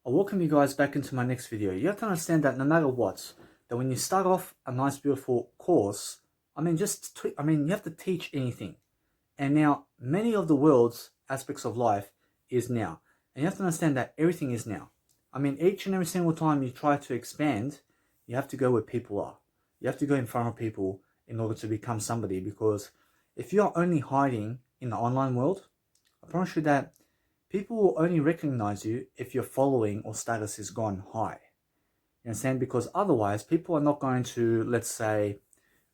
I'll welcome you guys back into my next video. You have to understand that no matter what, that when you start off a nice beautiful course, you have to teach anything. And now many of the world's aspects of life is now. And you have to understand that everything is now. Each and every single time you try to expand, you have to go where people are. You have to go in front of people in order to become somebody, because if you're only hiding in the online world, I promise you that people will only recognize you if your following or status is gone high. You understand? Because otherwise, people are not going to, let's say,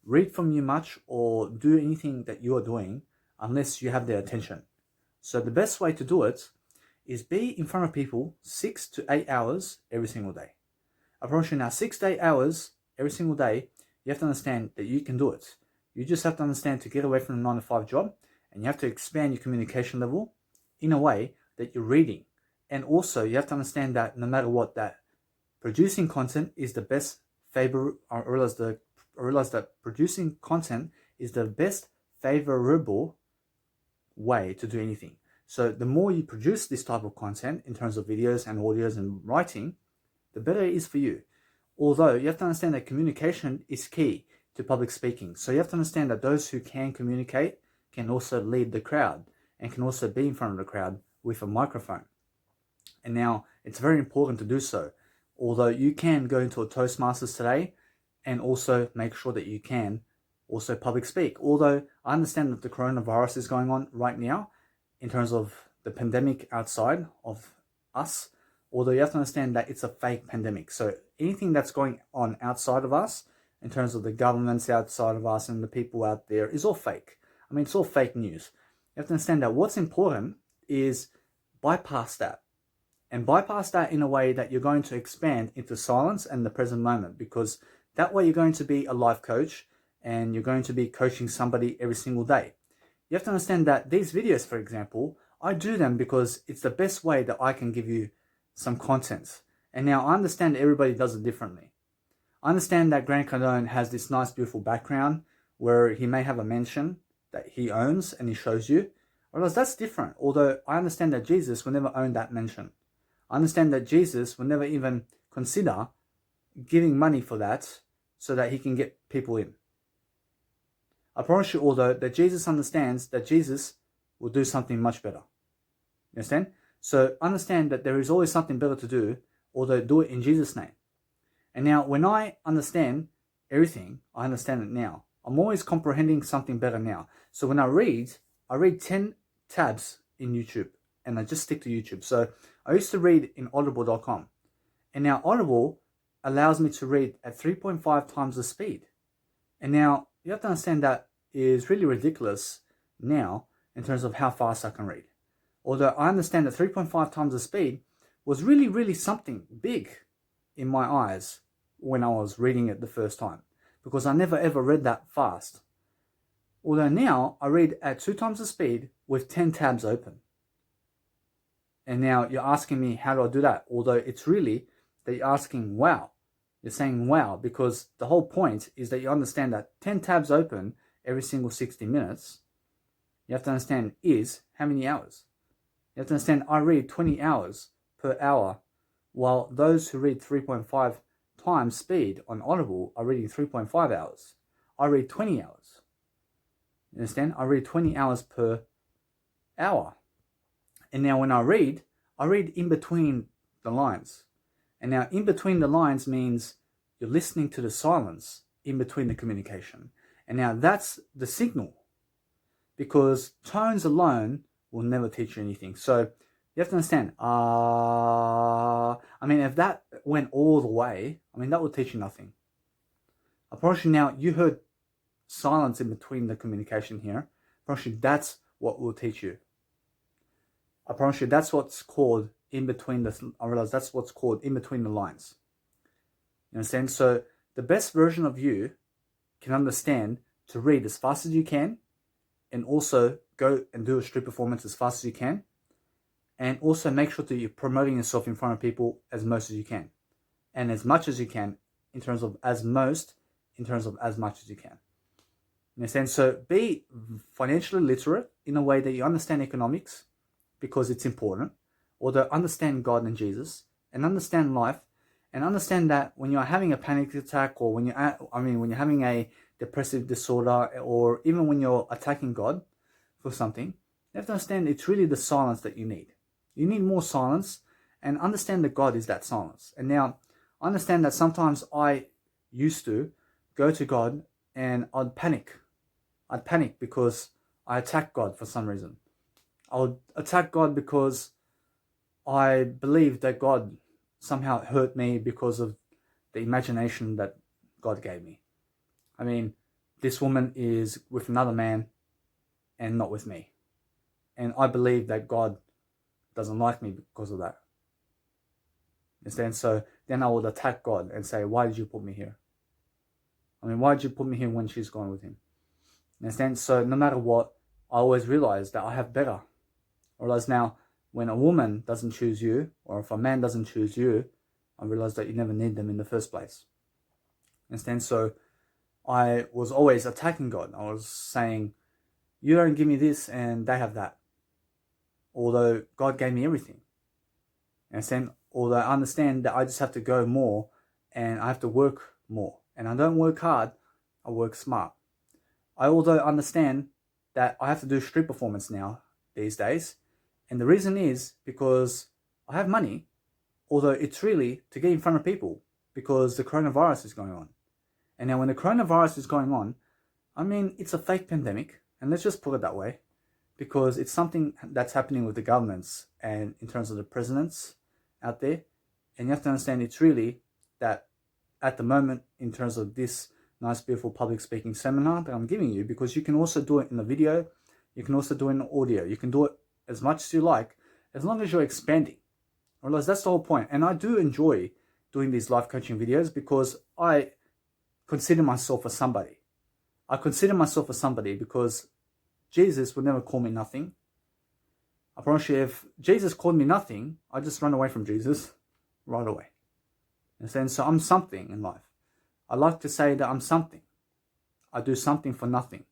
read from you much or do anything that you are doing unless you have their attention. So the best way to do it is be in front of people 6 to 8 hours every single day. I promise you now, 6 to 8 hours every single day, you have to understand that you can do it. You just have to understand to get away from the 9 to 5 job, and you have to expand your communication level in a way that you're reading. And also you have to understand that no matter what, that producing content is the best favor. I realize that producing content is the best favorable way to do anything. So the more you produce this type of content in terms of videos and audios and writing, the better it is for you. Although you have to understand that communication is key to public speaking. So you have to understand that those who can communicate can also lead the crowd and can also be in front of the crowd with a microphone. And now it's very important to do so. Although you can go into a Toastmasters today and also make sure that you can also public speak. Although I understand that the coronavirus is going on right now in terms of the pandemic outside of us, although you have to understand that it's a fake pandemic. So anything that's going on outside of us, in terms of the governments outside of us and the people out there, is all fake. It's all fake news. You have to understand that what's important is bypass that. And bypass that in a way that you're going to expand into silence and the present moment, because that way you're going to be a life coach and you're going to be coaching somebody every single day. You have to understand that these videos, for example, I do them because it's the best way that I can give you some content. And now I understand everybody does it differently. I understand that Grant Cardone has this nice, beautiful background where he may have a mansion that he owns and he shows you. Whereas that's different. Although I understand that Jesus will never own that mansion. I understand that Jesus will never even consider giving money for that so that he can get people in. I promise you, although, that Jesus understands that Jesus will do something much better. You understand? So understand that there is always something better to do, although do it in Jesus' name. And now when I understand everything, I understand it now. I'm always comprehending something better now. So when I read 10 tabs in YouTube, and I just stick to YouTube. So I used to read in audible.com, and now Audible allows me to read at 3.5 times the speed. And now you have to understand that is really ridiculous now in terms of how fast I can read. Although I understand that 3.5 times the speed was really, really something big in my eyes when I was reading it the first time, because I never ever read that fast. Although now I read at 2 times the speed with 10 tabs open. And now you're asking me, how do I do that? Although it's really that you're asking, wow. You're saying, wow, because the whole point is that you understand that 10 tabs open every single 60 minutes, you have to understand is how many hours? You have to understand I read 20 hours per hour, while those who read 3.5 times speed on Audible are reading 3.5 hours. I read 20 hours. You understand? I read 20 hours per hour. And now when I read in between the lines. And now in between the lines means you're listening to the silence in between the communication. And now that's the signal, because tones alone will never teach you anything. So you have to understand, if that went all the way, that will teach you nothing. I promise you now, you heard silence in between the communication here. I promise you that's what will teach you. I promise you that's what's called in between that's what's called in between the lines. You understand? So the best version of you can understand to read as fast as you can, and also go and do a street performance as fast as you can, and also make sure that you're promoting yourself in front of people as most as you can, and as much as you can in terms of as much as you can. You understand? So be financially literate in a way that you understand economics, because it's important. Although understand God and Jesus, and understand life, and understand that when you're having a panic attack, or when when you're having a depressive disorder, or even when you're attacking God for something, you have to understand it's really the silence that you need. You need more silence, and understand that God is that silence. And now, understand that sometimes I used to go to God and I'd panic. I'd panic because I attacked God for some reason. I would attack God because I believed that God somehow hurt me because of the imagination that God gave me. I mean, this woman is with another man and not with me. And I believe that God doesn't like me because of that. Understand? So then I would attack God and say, why did you put me here? I mean, why did you put me here when she's gone with him? Understand? So no matter what, I always realize that I have better. I realize now, when a woman doesn't choose you, or if a man doesn't choose you, I realize that you never need them in the first place. Understand? So I was always attacking God. I was saying, you don't give me this and they have that. Although God gave me everything. Understand? Although I understand that I just have to go more and I have to work more. And I don't work hard, I work smart. I also understand that I have to do street performance now, these days. And the reason is because I have money, although it's really to get in front of people because the coronavirus is going on. And now when the coronavirus is going on, I mean, it's a fake pandemic, and let's just put it that way, because it's something that's happening with the governments and in terms of the presidents out there. And you have to understand it's really that at the moment, in terms of this nice, beautiful public speaking seminar that I'm giving you, because you can also do it in the video, you can also do it in the audio, you can do it as much as you like, as long as you're expanding. I realize that's the whole point. And I do enjoy doing these life coaching videos because I consider myself a somebody. I consider myself a somebody because Jesus would never call me nothing. I promise you, if Jesus called me nothing, I'd just run away from Jesus right away. And so I'm something in life. I like to say that I'm something. I do something for nothing.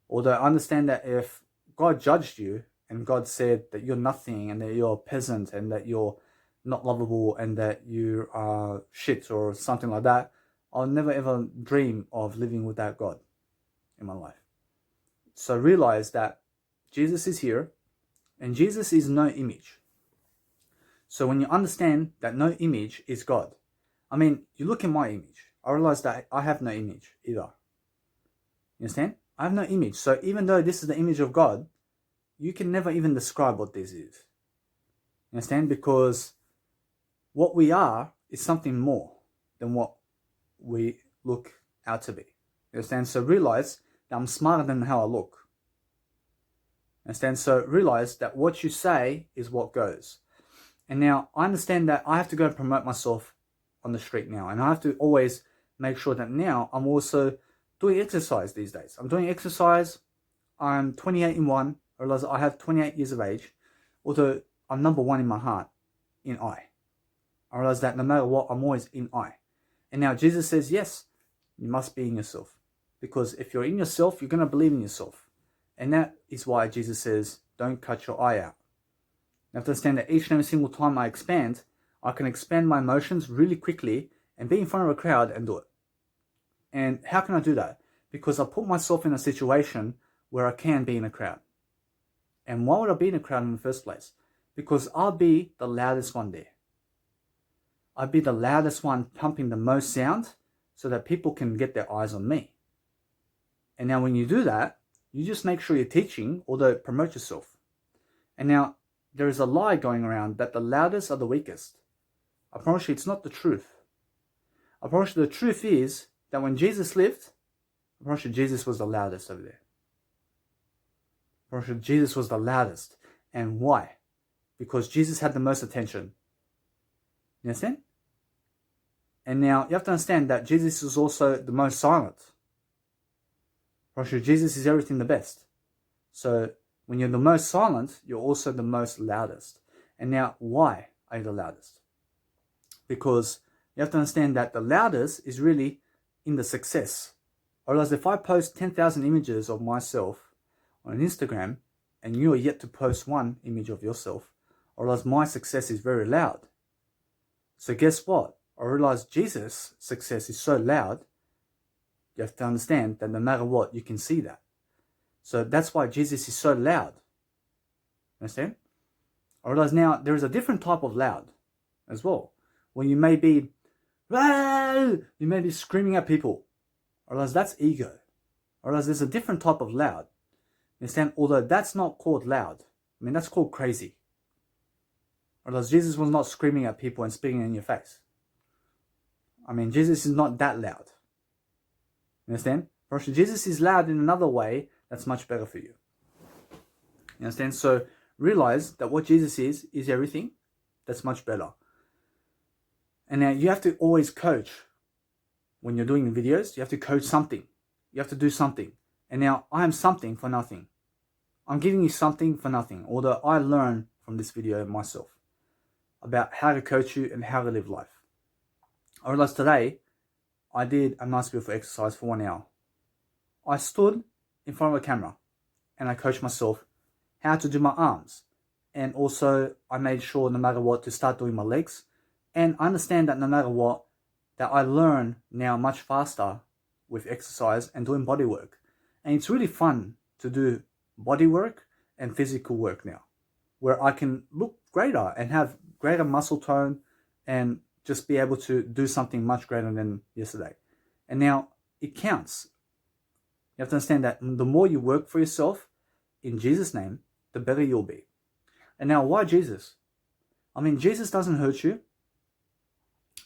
Although I understand that if God judged you and God said that you're nothing and that you're a peasant and that you're not lovable and that you are shit or something like that, I'll never ever dream of living without God in my life. So realize that Jesus is here and Jesus is no image. So when you understand that no image is God, I mean, you look at my image, I realize that I have no image either. You understand? I have no image. So even though this is the image of God, you can never even describe what this is. You understand? Because what we are is something more than what we look out to be. You understand? So realize that I'm smarter than how I look. You understand? So realize that what you say is what goes. And now I understand that I have to go and promote myself on the street now. And I have to always make sure that now I'm also doing exercise these days. I'm doing exercise. I'm 28 in 1. I realize I have 28 years of age. Although I'm number 1 in my heart, in I. I realize that no matter what, I'm always in I. And now Jesus says, yes, you must be in yourself. Because if you're in yourself, you're going to believe in yourself. And that is why Jesus says, don't cut your eye out. You have to understand that each and every single time I expand, I can expand my emotions really quickly and be in front of a crowd and do it. And how can I do that? Because I put myself in a situation where I can be in a crowd. And why would I be in a crowd in the first place? Because I'll be the loudest one there. I'd be the loudest one pumping the most sound so that people can get their eyes on me. And now when you do that, you just make sure you're teaching, although promote yourself. And now there is a lie going around that the loudest are the weakest. I promise you it's not the truth. I promise you the truth is that when Jesus lived, I promise you Jesus was the loudest over there. I promise you Jesus was the loudest. And why? Because Jesus had the most attention. You understand? And now you have to understand that Jesus is also the most silent. I promise you Jesus is everything the best. So when you're the most silent, you're also the most loudest. And now why are you the loudest? Because you have to understand that the loudest is really in the success. Otherwise, if I post 10,000 images of myself on Instagram and you are yet to post one image of yourself, otherwise my success is very loud. So guess what? I realized Jesus' success is so loud, you have to understand that no matter what, you can see that. So that's why Jesus is so loud. Understand? I realize now there is a different type of loud as well. When you may be screaming at people. I realize that's ego. I realize there's a different type of loud. Understand? Although that's not called loud. I mean, that's called crazy. I realize Jesus was not screaming at people and spitting in your face. I mean, Jesus is not that loud. You understand? First, Jesus is loud in another way that's much better for you. You understand? So realize that what Jesus is everything that's much better. And now you have to always coach. When you're doing videos, you have to coach something. You have to do something. And now I am something for nothing. I'm giving you something for nothing. Although I learned from this video myself about how to coach you and how to live life. I realized today I did a nice beautiful exercise for 1 hour. I stood in front of a camera and I coached myself how to do my arms. And also I made sure no matter what to start doing my legs. And I understand that no matter what, that I learn now much faster with exercise and doing body work. And it's really fun to do body work and physical work now, where I can look greater and have greater muscle tone and just be able to do something much greater than yesterday. And now it counts. You have to understand that the more you work for yourself in Jesus' name, the better you'll be. And now, why Jesus? I mean, Jesus doesn't hurt you.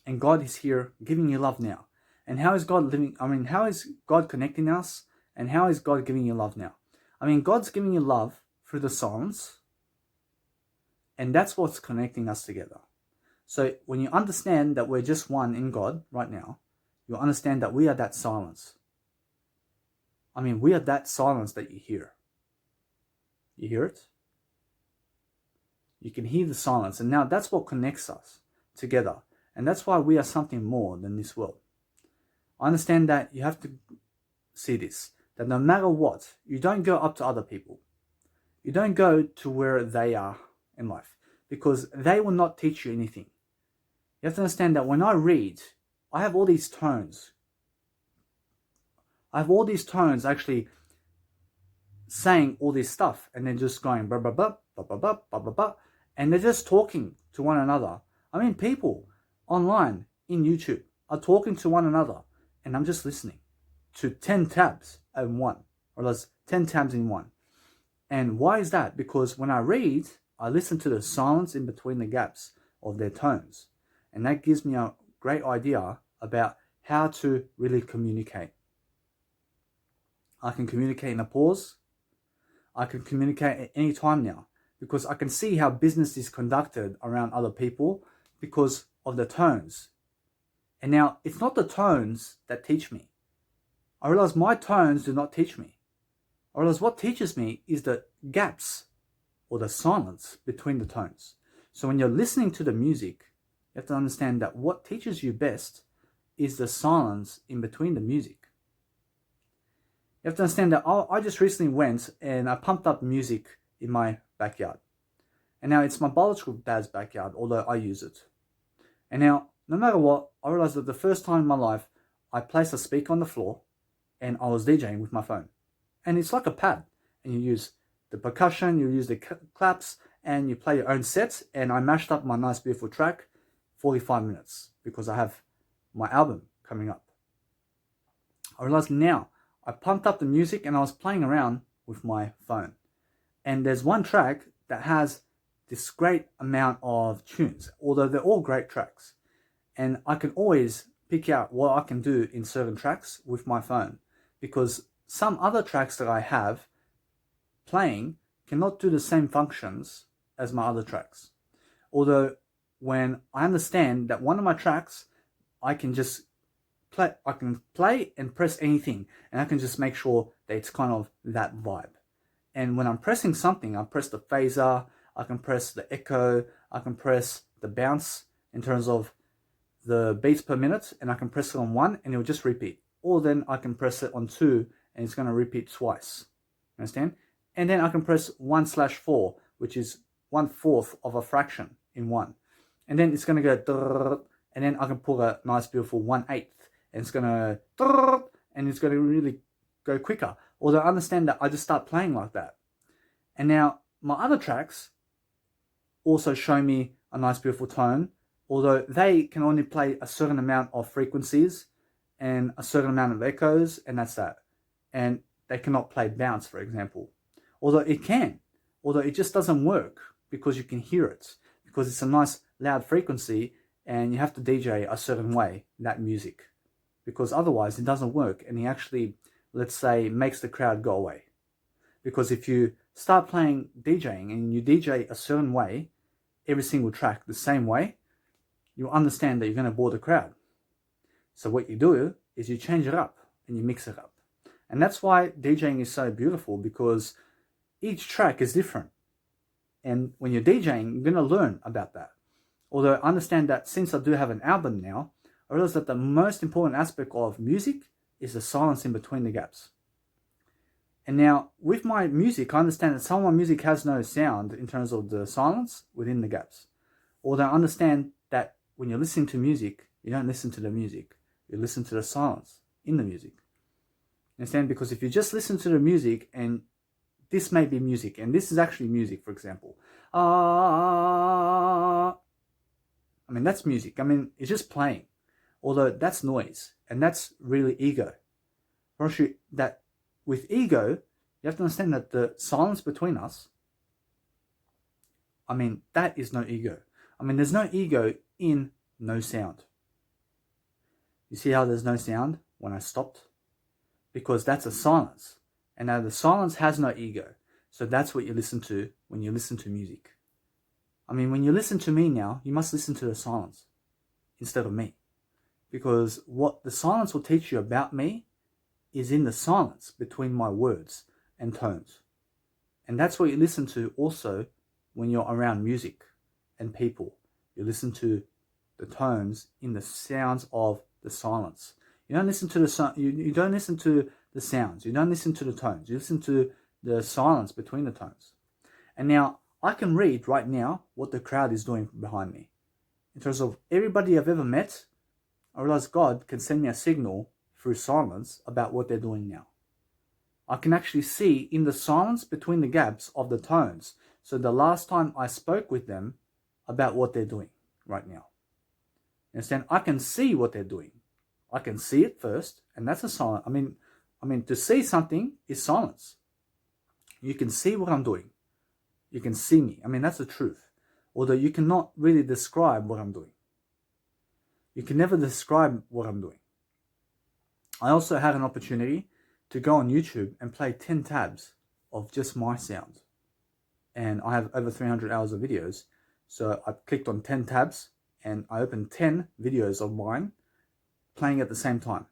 And God is here giving you love now. And how is God living? I mean, how is God connecting us? And how is God giving you love now? I mean, God's giving you love through the Psalms. And that's what's connecting us together. So when you understand that we're just one in God right now, you'll understand that we are that silence. I mean, we are that silence that you hear. You hear it? You can hear the silence. And now that's what connects us together. And that's why we are something more than this world. I understand that you have to see this. That no matter what, you don't go up to other people. You don't go to where they are in life. Because they will not teach you anything. You have to understand that when I read, I have all these tones. I have all these tones actually saying all this stuff. And then just going blah, blah, blah, blah, blah, blah, blah, blah, blah. And they're just talking to one another. I mean, people online in YouTube are talking to one another. And I'm just listening to 10 tabs in one. Or there's 10 tabs in one. And why is that? Because when I read, I listen to the silence in between the gaps of their tones. And that gives me a great idea about how to really communicate. I can communicate in a pause. I can communicate at any time now. Because I can see how business is conducted around other people because of the tones. And now, it's not the tones that teach me. I realize my tones do not teach me. I realize what teaches me is the gaps or the silence between the tones. So when you're listening to the music, you have to understand that what teaches you best is the silence in between the music. You have to understand that I just recently went and I pumped up music in my backyard. And now it's my biological dad's backyard, although I use it. And now, no matter what, I realized that the first time in my life, I placed a speaker on the floor and I was DJing with my phone. And it's like a pad. And you use the percussion, you use the claps, and you play your own sets. And I mashed up my nice, beautiful track, 45 minutes, because I have my album coming up. I realized now, I pumped up the music and I was playing around with my phone. And there's one track that has this great amount of tunes, although they're all great tracks. And I can always pick out what I can do in certain tracks with my phone, because some other tracks that I have playing cannot do the same functions as my other tracks. Although when I understand that one of my tracks, I can just play and press anything, and I can just make sure that it's kind of that vibe. And when I'm pressing something, I press the phaser, I can press the echo, I can press the bounce in terms of the beats per minute, and I can press it on 1 and it will just repeat. Or then I can press it on 2 and it's going to repeat twice. Understand? And then I can press 1/4, which is 1/4 of a fraction in 1. and then it's going to go, and then I can pull a nice beautiful 1/8, and it's going to, and it's going to really go quicker. Although I understand that I just start playing like that. And now my other tracks also show me a nice beautiful tone, although they can only play a certain amount of frequencies and a certain amount of echoes, and that's that. And they cannot play bounce, for example. Although it can, although it just doesn't work because you can hear it, because it's a nice loud frequency and you have to DJ a certain way, that music, because otherwise it doesn't work, and it actually, let's say, makes the crowd go away. Because if you start playing DJing and you DJ a certain way, every single track the same way, you understand that you're going to bore the crowd. So what you do is you change it up and you mix it up. And that's why DJing is so beautiful, because each track is different. And when you're DJing, you're going to learn about that. Although I understand that since I do have an album now, I realize that the most important aspect of music is the silence in between the gaps. And now with my music, I understand that some of my music has no sound in terms of the silence within the gaps. Although I understand that when you're listening to music, you don't listen to the music, you listen to the silence in the music. Understand? Because if you just listen to the music, and this may be music, and this is actually music, for example. I mean, that's music. I mean, it's just playing. Although that's noise, and that's really ego. That with ego, you have to understand that the silence between us, I mean, that is no ego. I mean, there's no ego in no sound. You see how there's no sound when I stopped? Because that's a silence. And now the silence has no ego. So that's what you listen to when you listen to music. I mean, when you listen to me now, you must listen to the silence instead of me. Because what the silence will teach you about me is in the silence between my words and tones. And that's what you listen to also when you're around music and people. You listen to the tones in the sounds of the silence. You don't listen to you don't listen to the sounds. You don't listen to the tones. You listen to the silence between the tones. And now I can read right now what the crowd is doing behind me. In terms of everybody I've ever met, I realize God can send me a signal through silence about what they're doing now. I can actually see in the silence between the gaps of the tones. So the last time I spoke with them about what they're doing right now. You understand? I can see what they're doing. I can see it first, and that's a silence. I mean, to see something is silence. You can see what I'm doing. You can see me. I mean, that's the truth. Although you cannot really describe what I'm doing. You can never describe what I'm doing. I also had an opportunity to go on YouTube and play 10 tabs of just my sound. And I have over 300 hours of videos. So I clicked on 10 tabs and I opened 10 videos of mine playing at the same time.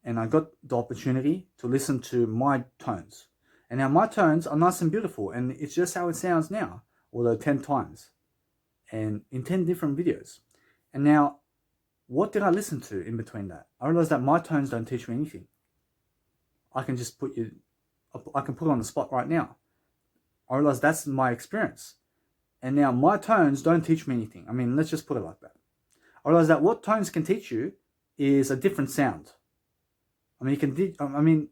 And I got the opportunity to listen to my tones. And now my tones are nice and beautiful, and it's just how it sounds now, although 10 times and in 10 different videos. And now, what did I listen to in between that? I realized that my tones don't teach me anything. I can just put it on the spot right now. I realized that's my experience. And now my tones don't teach me anything. I mean, let's just put it like that. I realized that what tones can teach you is a different sound. I mean,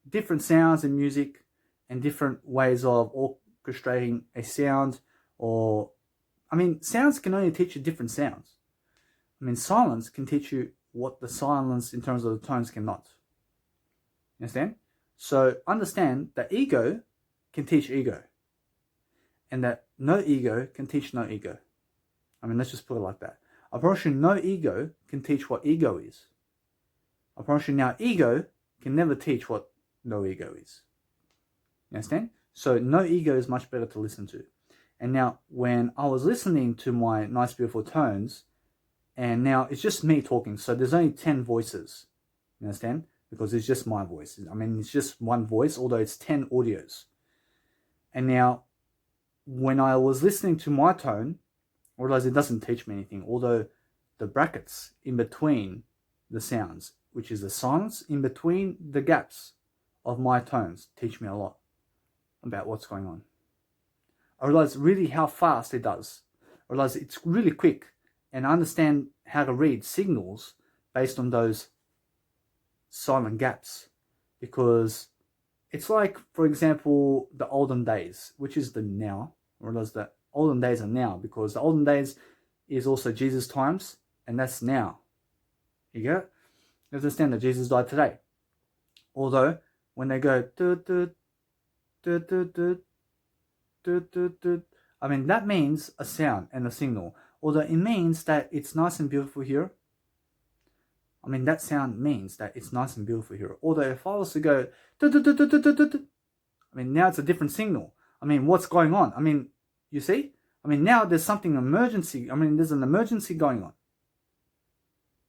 different sounds in music and different ways of orchestrating a sound, sounds can only teach you different sounds. I mean, silence can teach you what the silence in terms of the tones cannot. You understand? So understand that ego can teach ego, and that no ego can teach no ego. I mean, let's just put it like that. I promise you, no ego can teach what ego is. I promise you now, ego can never teach what no ego is. You understand? So no ego is much better to listen to. And now, when I was listening to my nice, beautiful tones, and now it's just me talking, so there's only 10 voices. You understand? Because it's just my voice. I mean, it's just one voice, although it's 10 audios. And now, when I was listening to my tone, I realized it doesn't teach me anything, although the brackets in between the sounds, which is the silence in between the gaps of my tones, teach me a lot about what's going on. I realized really how fast it does. realize it's really quick, and I understand how to read signals based on those silent gaps, because it's like, for example, the olden days, which is the now. I realize that olden days are now, because the olden days is also Jesus' times, and that's now. You get it? You understand that Jesus died today. Although, when they go, I mean, that means a sound and a signal. Although it means that it's nice and beautiful here. I mean, that sound means that it's nice and beautiful here. Although if I was to go, I mean, now it's a different signal. I mean, what's going on? I mean, you see? I mean, now there's something emergency. I mean, there's an emergency going on.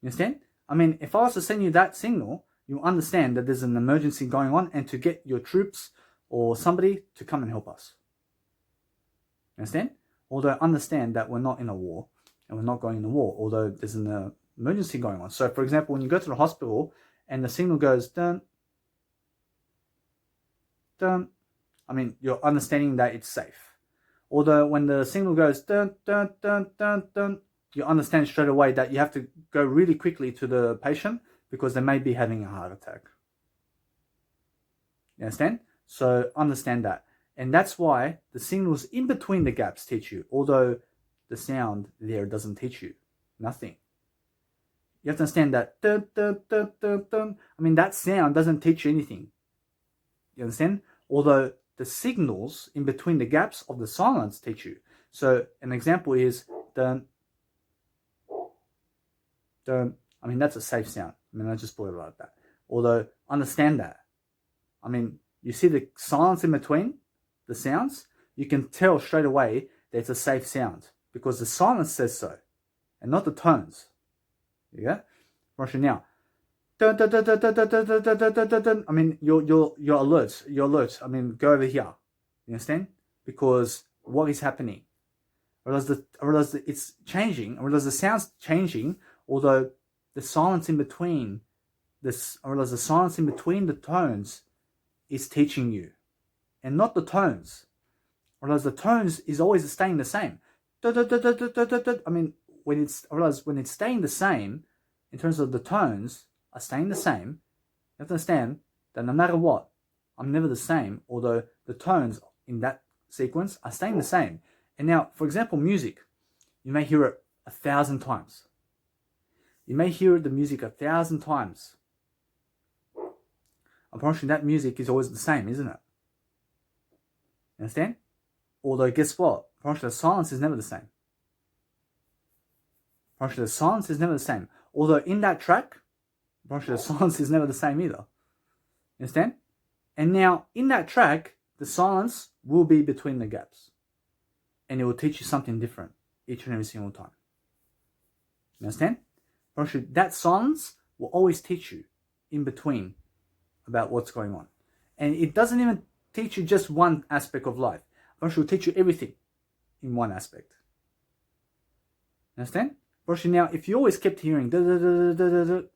You understand? I mean, if I was to send you that signal, you understand that there's an emergency going on, and to get your troops or somebody to come and help us. You understand? Although understand that we're not in a war, and we're not going in a war, although there's an emergency going on. So, for example, when you go to the hospital and the signal goes dun, dun, I mean, you're understanding that it's safe. Although when the signal goes dun, dun, dun, dun, dun, you understand straight away that you have to go really quickly to the patient, because they may be having a heart attack. You understand? So understand that. And that's why the signals in between the gaps teach you, although the sound there doesn't teach you nothing. You have to understand that dun, dun, dun, dun, dun. I mean, that sound doesn't teach you anything. You understand? Although the signals in between the gaps of the silence teach you. So an example is dun, dun. I mean, that's a safe sound. I mean, I just put it like that. Although, understand that. I mean, you see the silence in between the sounds, you can tell straight away that it's a safe sound, because the silence says so, and not the tones. Yeah? Now, dun, dun, dun, dun, dun, dun, dun, dun, dun, dun, dun. I mean, you're alert. You're alert. I mean, go over here. You understand? Because what is happening? I realize that it's changing. I realize the sound's changing, although the silence in between this, I realize the silence in between the tones is teaching you, and not the tones. I realize the tones is always staying the same. I mean, I realize when it's staying the same, in terms of the tones are staying the same, you have to understand that no matter what, I'm never the same, although the tones in that sequence are staying the same. And now, for example, music, you may hear it 1,000 times. You may hear the music 1,000 times. I'm promising that music is always the same, isn't it? You understand? Although, guess what? The silence is never the same. The silence is never the same. Although in that track, the silence is never the same either. You understand? And now, in that track, the silence will be between the gaps. And it will teach you something different each and every single time. You understand? That silence will always teach you in between about what's going on. And it doesn't even teach you just one aspect of life. It will teach you everything in one aspect. Understand? Now, if you always kept hearing that,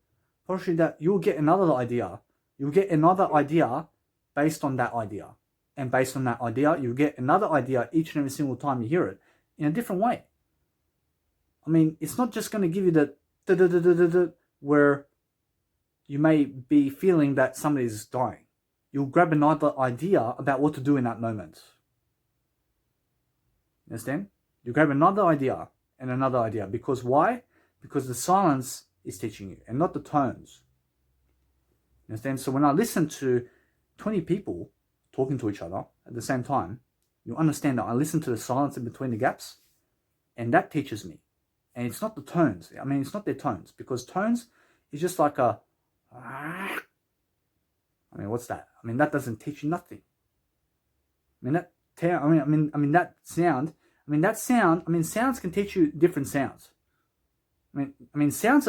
you'll get another idea. You'll get another idea based on that idea. And based on that idea, you'll get another idea each and every single time you hear it in a different way. I mean, it's not just going to give you the where you may be feeling that somebody's dying. You'll grab another idea about what to do in that moment. You understand? You grab another idea and another idea. Because why? Because the silence is teaching you and not the tones. You understand? So when I listen to 20 people talking to each other at the same time, you understand that I listen to the silence in between the gaps, and that teaches me. And it's not the tones. I mean, it's not their tones, because tones is just like a, I mean, what's that? I mean, that doesn't teach you nothing. I mean, that sound. Sounds can teach you different sounds. Sounds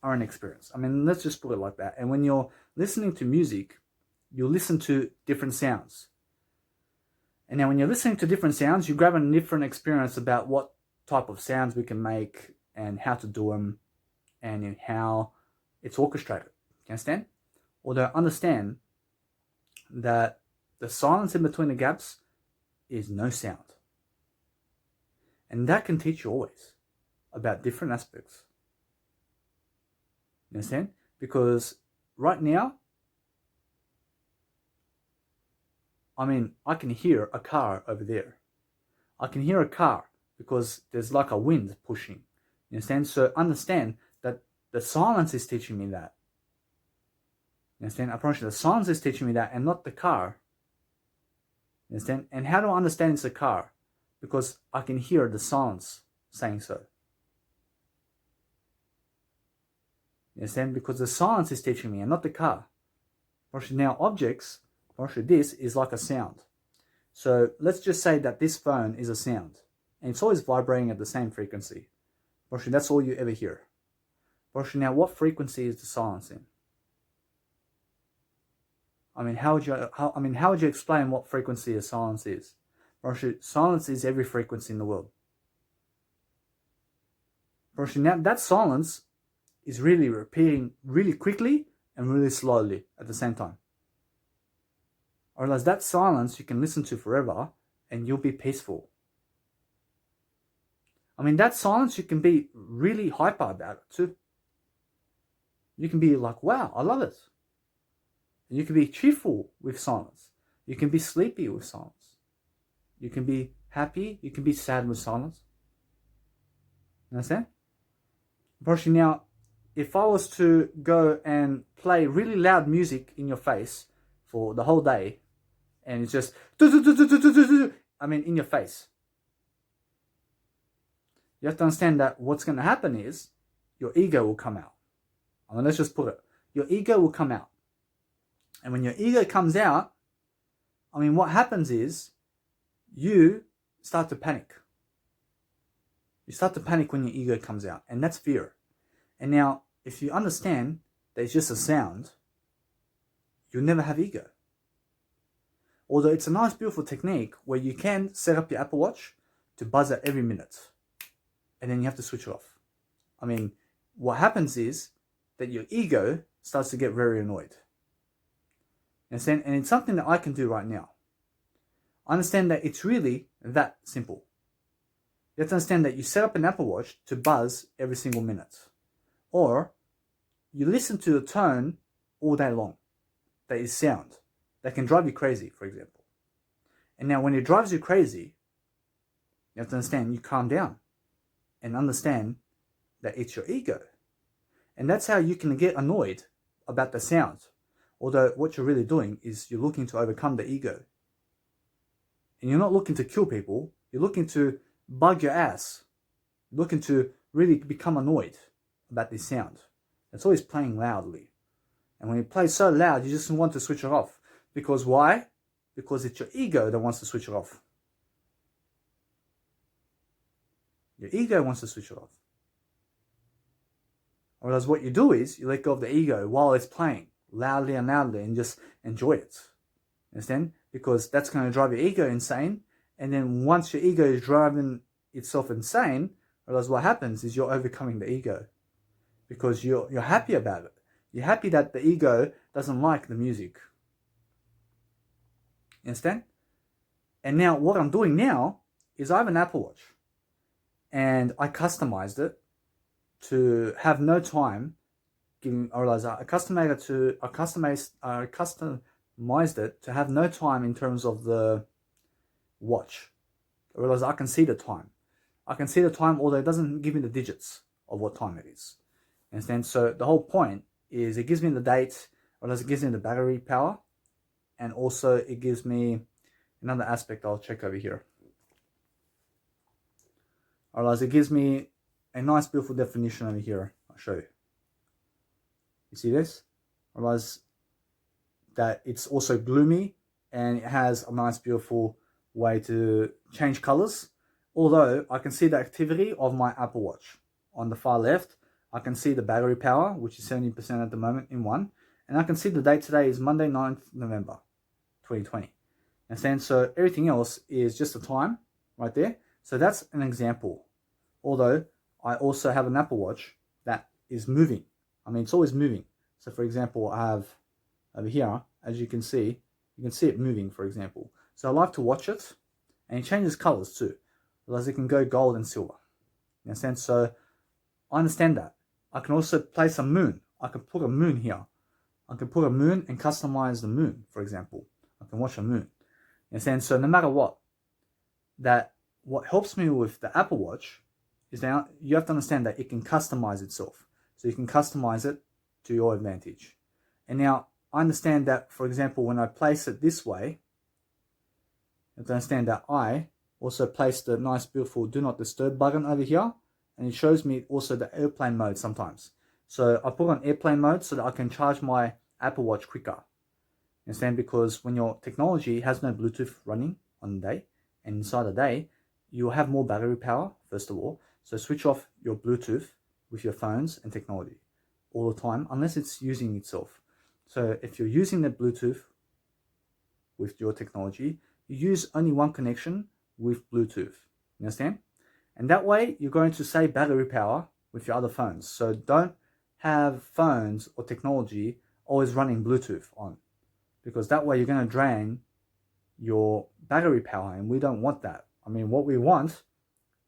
are an experience. I mean, let's just put it like that. And when you're listening to music, you listen to different sounds. And now when you're listening to different sounds, you grab a different experience about what type of sounds we can make and how to do them and how it's orchestrated. You understand? Although understand that the silence in between the gaps is no sound. And that can teach you always about different aspects. You understand? Because right now, I mean, I can hear a car over there. I can hear a car because there's like a wind pushing. You understand? So understand that the silence is teaching me that. You understand? I promise you, the silence is teaching me that and not the car. You understand? And how do I understand it's a car? Because I can hear the silence saying so. You understand? Because the silence is teaching me and not the car. Now objects, this is like a sound. So let's just say that this phone is a sound. And it's always vibrating at the same frequency. That's all you ever hear. Now what frequency is the silence in? I mean, how would you explain what frequency a silence is? Silence is every frequency in the world. Now that silence is really repeating really quickly and really slowly at the same time. Or else that silence you can listen to forever and you'll be peaceful. I mean, that silence you can be really hyper about it too. You can be like, wow, I love it. And you can be cheerful with silence. You can be sleepy with silence. You can be happy. You can be sad with silence. You understand? Now, if I was to go and play really loud music in your face for the whole day, and it's just, I mean, in your face, you have to understand that what's going to happen is your ego will come out. I mean, let's just put it. Your ego will come out. And when your ego comes out, I mean, what happens is you start to panic. You start to panic when your ego comes out, and that's fear. And now, if you understand that it's just a sound, you'll never have ego. Although it's a nice, beautiful technique where you can set up your Apple Watch to buzz at every minute, and then you have to switch it off. I mean, what happens is that your ego starts to get very annoyed. Understand? And it's something that I can do right now. I understand that it's really that simple. You have to understand that you set up an Apple Watch to buzz every single minute. Or you listen to the tone all day long. That is sound. That can drive you crazy, for example. And now when it drives you crazy, you have to understand, you calm down and understand that it's your ego. And that's how you can get annoyed about the sound. Although what you're really doing is you're looking to overcome the ego. And you're not looking to kill people. You're looking to bug your ass. You're looking to really become annoyed about this sound. It's always playing loudly. And when it plays so loud, you just want to switch it off. Because why? Because it's your ego that wants to switch it off. Your ego wants to switch it off. Whereas what you do is you let go of the ego while it's playing loudly and just enjoy it. Understand? Because that's going to drive your ego insane. And then once your ego is driving itself insane, whereas what happens is you're overcoming the ego. Because you're happy about it. You're happy that the ego doesn't like the music. You understand? And now what I'm doing now is I have an Apple Watch. And I customized it to have no time I customized it to have no time in terms of the watch. I realize I can see the time. I can see the time, although it doesn't give me the digits of what time it is. Understand? So the whole point is it gives me the date, or it gives me the battery power, and also it gives me another aspect I'll check over here. Alright, it gives me a nice beautiful definition over here. I'll show you. You see this? Realize that it's also gloomy and it has a nice beautiful way to change colors. Although I can see the activity of my Apple Watch. On the far left, I can see the battery power, which is 70% at the moment in one. And I can see the date today is Monday, 9th November, 2020. Understand? So everything else is just the time right there. So that's an example. Although I also have an Apple Watch that is moving. I mean, it's always moving. So for example, I have over here, as you can see it moving, for example. So I like to watch it, and it changes colors too. Otherwise it can go gold and silver. You understand? So I understand that. I can also place a moon. I can put a moon here. I can put a moon and customize the moon, for example. I can watch a moon. You understand? So no matter what, what helps me with the Apple Watch is now you have to understand that it can customize itself. So you can customize it to your advantage. And now I understand that, for example, when I place it this way, you have to understand that I also place the nice, beautiful Do Not Disturb button over here. And it shows me also the airplane mode sometimes. So I put on airplane mode so that I can charge my Apple Watch quicker. You understand? Because when your technology has no Bluetooth running on the day, and inside the day, you'll have more battery power, first of all. So switch off your Bluetooth with your phones and technology all the time, unless it's using itself. So if you're using the Bluetooth with your technology, you use only one connection with Bluetooth. You understand? And that way, you're going to save battery power with your other phones. So don't have phones or technology always running Bluetooth on, because that way you're going to drain your battery power, and we don't want that. I mean, what we want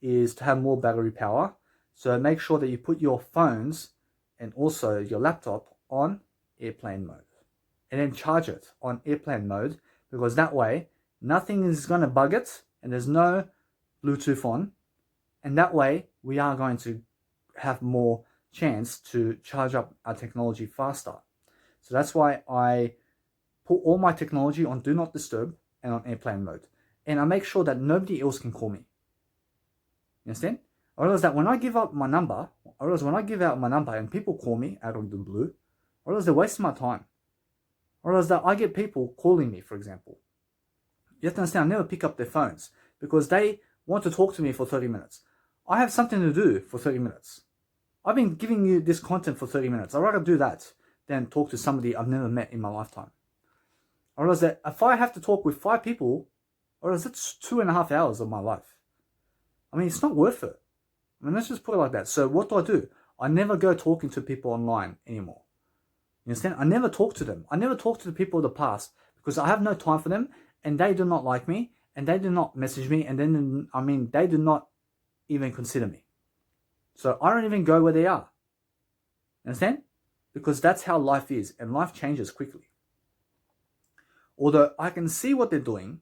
is to have more battery power. So make sure that you put your phones and also your laptop on airplane mode, and then charge it on airplane mode, because that way nothing is going to bug it and there's no Bluetooth on. And that way, we are going to have more chance to charge up our technology faster. So that's why I put all my technology on Do Not Disturb and on airplane mode. And I make sure that nobody else can call me. You understand? I realize that when I give out my number, and people call me out of the blue, I realize they're wasting my time. I realize that I get people calling me, for example. You have to understand, I never pick up their phones because they want to talk to me for 30 minutes. I have something to do for 30 minutes. I've been giving you this content for 30 minutes. I'd rather do that than talk to somebody I've never met in my lifetime. I realize that if I have to talk with 5 people, I realize that's 2.5 hours of my life. I mean, it's not worth it. I mean, let's just put it like that. So what do? I never go talking to people online anymore. You understand? I never talk to them. I never talk to the people of the past because I have no time for them, and they do not like me, and they do not message me, and then, they do not even consider me. So I don't even go where they are. Understand? Because that's how life is, and life changes quickly. Although I can see what they're doing,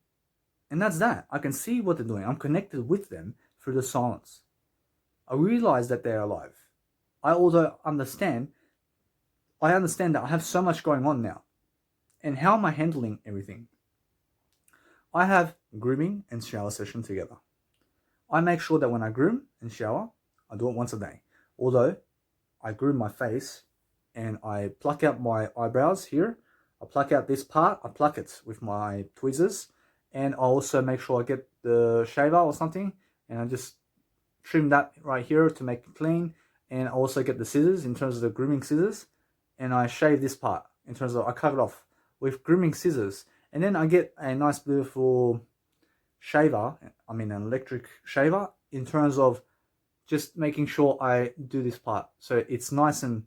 and that's that. I can see what they're doing. I'm connected with them through the silence. I realize that they're alive. I understand that I have so much going on now. And how am I handling everything? I have grooming and shower session together. I make sure that when I groom and shower, I do it once a day. Although I groom my face and I pluck out my eyebrows here. I pluck out this part, I pluck it with my tweezers, and I also make sure I get the shaver or something and I just trim that right here to make it clean. And I also get the scissors in terms of the grooming scissors, and I shave this part in terms of I cut it off with grooming scissors. And then I get a nice beautiful shaver, an electric shaver, in terms of just making sure I do this part so it's nice and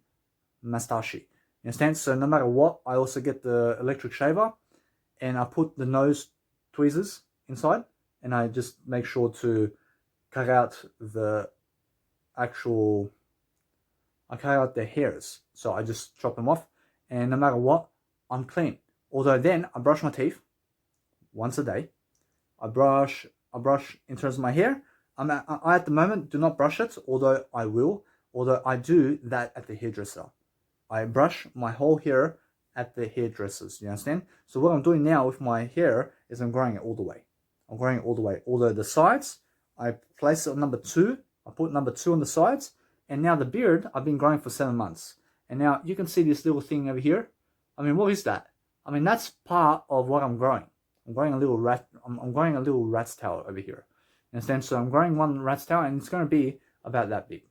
mustachy. You understand? So no matter what, I also get the electric shaver and I put the nose tweezers inside, and I just make sure to cut out the hairs. So I just chop them off, and no matter what, I'm clean. Although then I brush my teeth once a day. I brush in terms of my hair. I at the moment do not brush it, although I will. Although I do that at the hairdresser. I brush my whole hair at the hairdressers. You understand? So what I'm doing now with my hair is I'm growing it all the way. Although the sides, I place it on number 2. I put number 2 on the sides. And now the beard, I've been growing for 7 months. And now you can see this little thing over here. What is that? That's part of what I'm growing. I'm growing a little rat's tail over here. You understand? So I'm growing one rat's tail, and it's going to be about that big.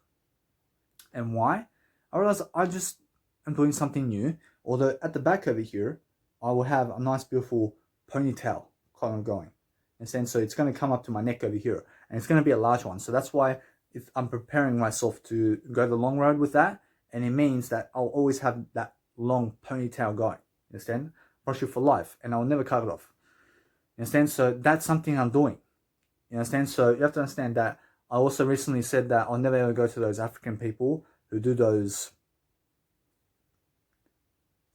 And why? I realize I'm doing something new. Although at the back over here, I will have a nice beautiful ponytail kind of going. And so it's going to come up to my neck over here, and it's going to be a large one. So that's why I'm preparing myself to go the long road with that, and it means that I'll always have that long ponytail going. You understand? Brush it for life, and I'll never cut it off. You understand? So that's something I'm doing. You You understand? So you have to understand that I also recently said that I'll never ever go to those African people who do those,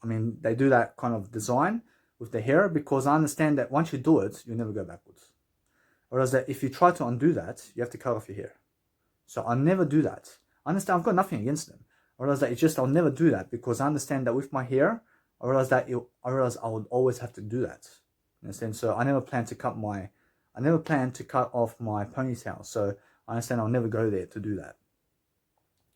I mean, they do that kind of design with the hair, because I understand that once you do it, you'll never go backwards. Whereas that if you try to undo that, you have to cut off your hair. So I'll never do that. I understand, I've got nothing against them. I realize that it's just I'll never do that, because I understand that with my hair, I realize I would always have to do that. You understand? So I never plan to cut off my ponytail. So I understand I'll never go there to do that.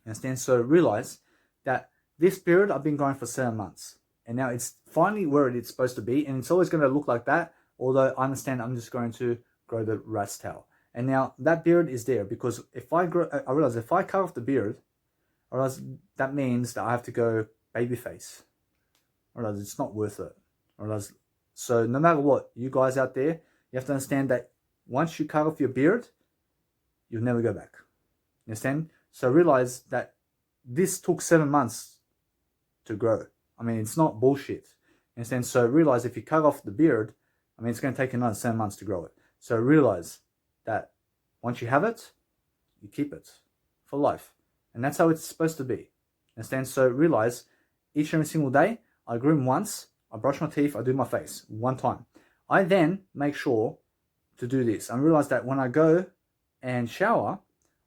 You understand? So realize that this period I've been going for 7 months, and now it's finally where it's supposed to be, and it's always going to look like that. Although I understand I'm just going to grow the rat's tail. And now that beard is there because if I realize if I cut off the beard, I realize that means that I have to go baby face. I realize it's not worth it. I realize, so no matter what, you guys out there, you have to understand that once you cut off your beard, you'll never go back. You understand? So realize that this took 7 months to grow. I mean, it's not bullshit. You understand? So realize if you cut off the beard, I mean, it's going to take another 7 months to grow it. So realize that once you have it, you keep it for life. And that's how it's supposed to be. Understand? So realize each and every single day, I groom once, I brush my teeth, I do my face one time. I then make sure to do this. I realize that when I go and shower,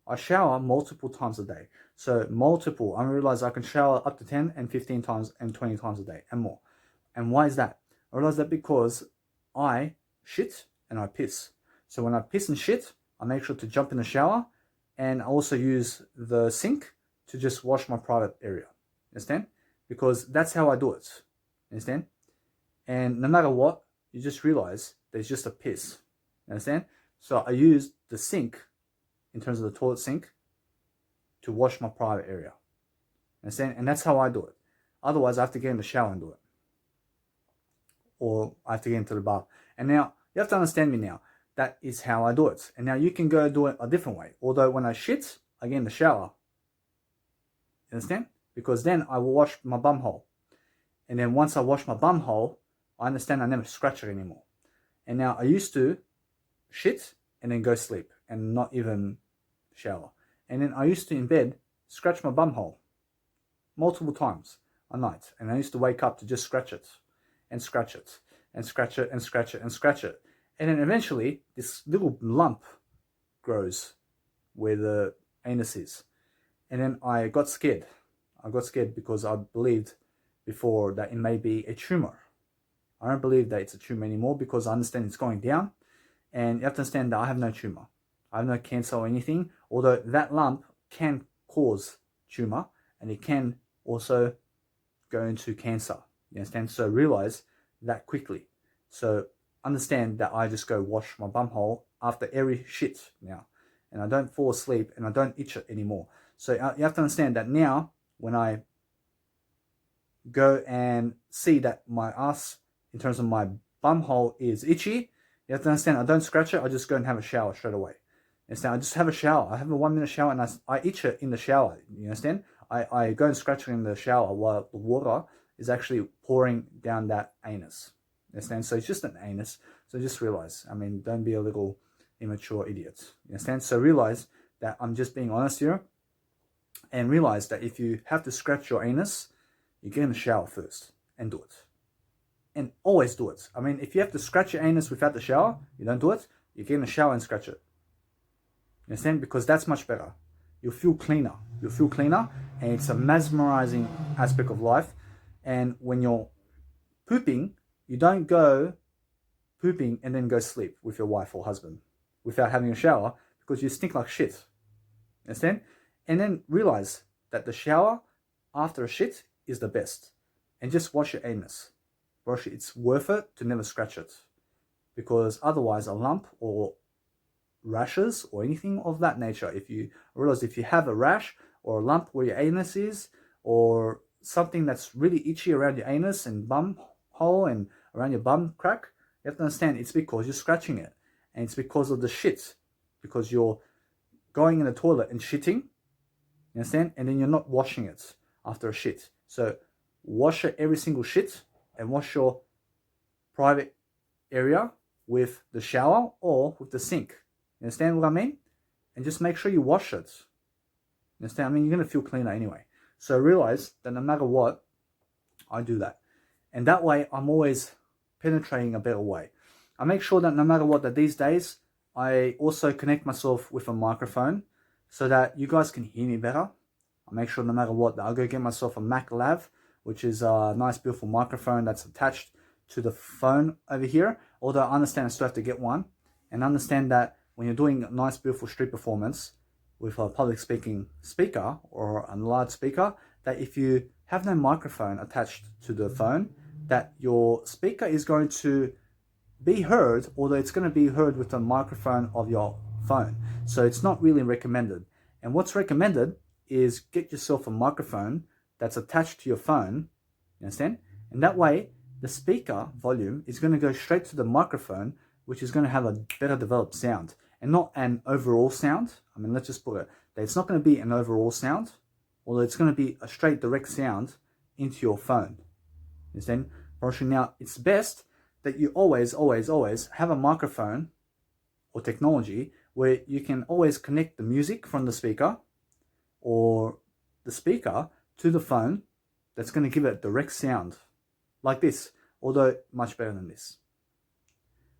I shower multiple times a day. So multiple, I realize I can shower up to 10 and 15 times and 20 times a day and more. And why is that? I realize that because I shit and I piss. So when I piss and shit, I make sure to jump in the shower, and I also use the sink to just wash my private area. Understand? Because that's how I do it. Understand? And no matter what, you just realize there's just a piss. Understand? So I use the sink, in terms of the toilet sink, to wash my private area. Understand? And that's how I do it. Otherwise, I have to get in the shower and do it. Or I have to get into the bath. And now, you have to understand me now. That is how I do it. And now you can go do it a different way. Although when I shit, I get in the shower. You understand? Because then I will wash my bum hole. And then once I wash my bum hole, I understand I never scratch it anymore. And now I used to shit and then go sleep and not even shower. And then I used to in bed scratch my bum hole multiple times a night. And I used to wake up to just scratch it and scratch it and scratch it and scratch it and scratch it. And then eventually this little lump grows where the anus is. And then I got scared. I got scared because I believed before that it may be a tumor. I don't believe that it's a tumor anymore because I understand it's going down. And you have to understand that I have no tumor. I have no cancer or anything. Although that lump can cause tumor and it can also go into cancer. You understand? So realize that quickly. So understand that I just go wash my bum hole after every shit now. And I don't fall asleep and I don't itch it anymore. So you have to understand that now when I go and see that my ass, in terms of my bum hole, is itchy, you have to understand I don't scratch it, I just go and have a shower straight away. Understand? I just have a shower. I have a 1 minute shower and I itch it in the shower. You understand? I go and scratch it in the shower while the water is actually pouring down that anus. Understand? So it's just an anus. So just realize, I mean, don't be a little immature idiot. You understand? So realize that I'm just being honest here, and realize that if you have to scratch your anus, you get in the shower first and do it. And always do it. I mean, if you have to scratch your anus without the shower, you don't do it, you get in the shower and scratch it. You understand? Because that's much better. You'll feel cleaner. You'll feel cleaner, and it's a mesmerizing aspect of life. And when you're pooping, you don't go pooping and then go sleep with your wife or husband without having a shower, because you stink like shit. Understand? And then realize that the shower after a shit is the best. And just wash your anus. Wash it. It's worth it to never scratch it. Because otherwise a lump or rashes or anything of that nature, if you realize if you have a rash or a lump where your anus is, or something that's really itchy around your anus and bum hole and around your bum crack, you have to understand it's because you're scratching it. And it's because of the shit. Because you're going in the toilet and shitting. You understand? And then you're not washing it after a shit. So wash it every single shit and wash your private area with the shower or with the sink. You You understand what I mean? And just make sure you wash it. You understand? I mean, you're going to feel cleaner anyway. So realize that no matter what, I do that. And that way, I'm always penetrating a better way. I make sure that no matter what, that these days, I also connect myself with a microphone so that you guys can hear me better. I make sure no matter what, that I'll go get myself a Mac Lav, which is a nice, beautiful microphone that's attached to the phone over here. Although I understand I still have to get one. And understand that when you're doing a nice, beautiful street performance with a public speaking speaker or a large speaker, that if you have no microphone attached to the phone, that your speaker is going to be heard, although it's going to be heard with the microphone of your phone. So it's not really recommended. And what's recommended is get yourself a microphone that's attached to your phone, you understand? And that way, the speaker volume is going to go straight to the microphone, which is going to have a better developed sound and not an overall sound. I mean, let's just put it that it's not going to be an overall sound, although it's going to be a straight direct sound into your phone. You understand? Now, it's best that you always have a microphone or technology where you can always connect the music from the speaker or the speaker to the phone that's going to give it direct sound like this, although much better than this.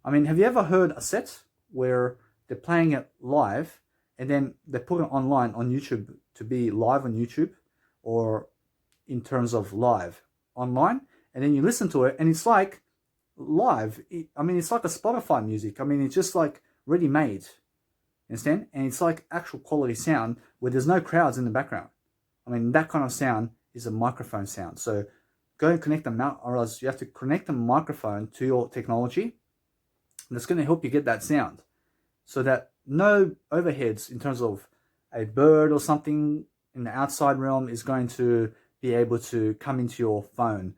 I mean, have you ever heard a set where they're playing it live and then they put it online on YouTube to be live on YouTube or in terms of live online, and then you listen to it and it's like live? I mean, it's like a Spotify music. I mean, it's just like ready-made, understand? And it's like actual quality sound where there's no crowds in the background. I mean, that kind of sound is a microphone sound. So go and connect them out, or else you have to connect the microphone to your technology. That's going to help you get that sound so that no overheads in terms of a bird or something in the outside realm is going to be able to come into your phone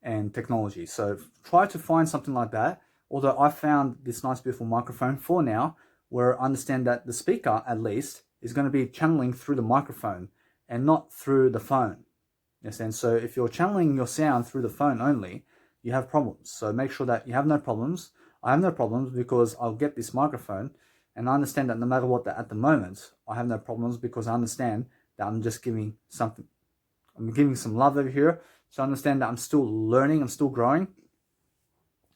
and technology. So try to find something like that. Although I found this nice, beautiful microphone for now, where I understand that the speaker, at least, is going to be channeling through the microphone and not through the phone. Yes, and so if you're channeling your sound through the phone only, you have problems. So make sure that you have no problems. I have no problems because I'll get this microphone, and I understand that no matter what, that at the moment, I have no problems because I understand that I'm just giving something. I'm giving some love over here. So I understand that I'm still learning, I'm still growing.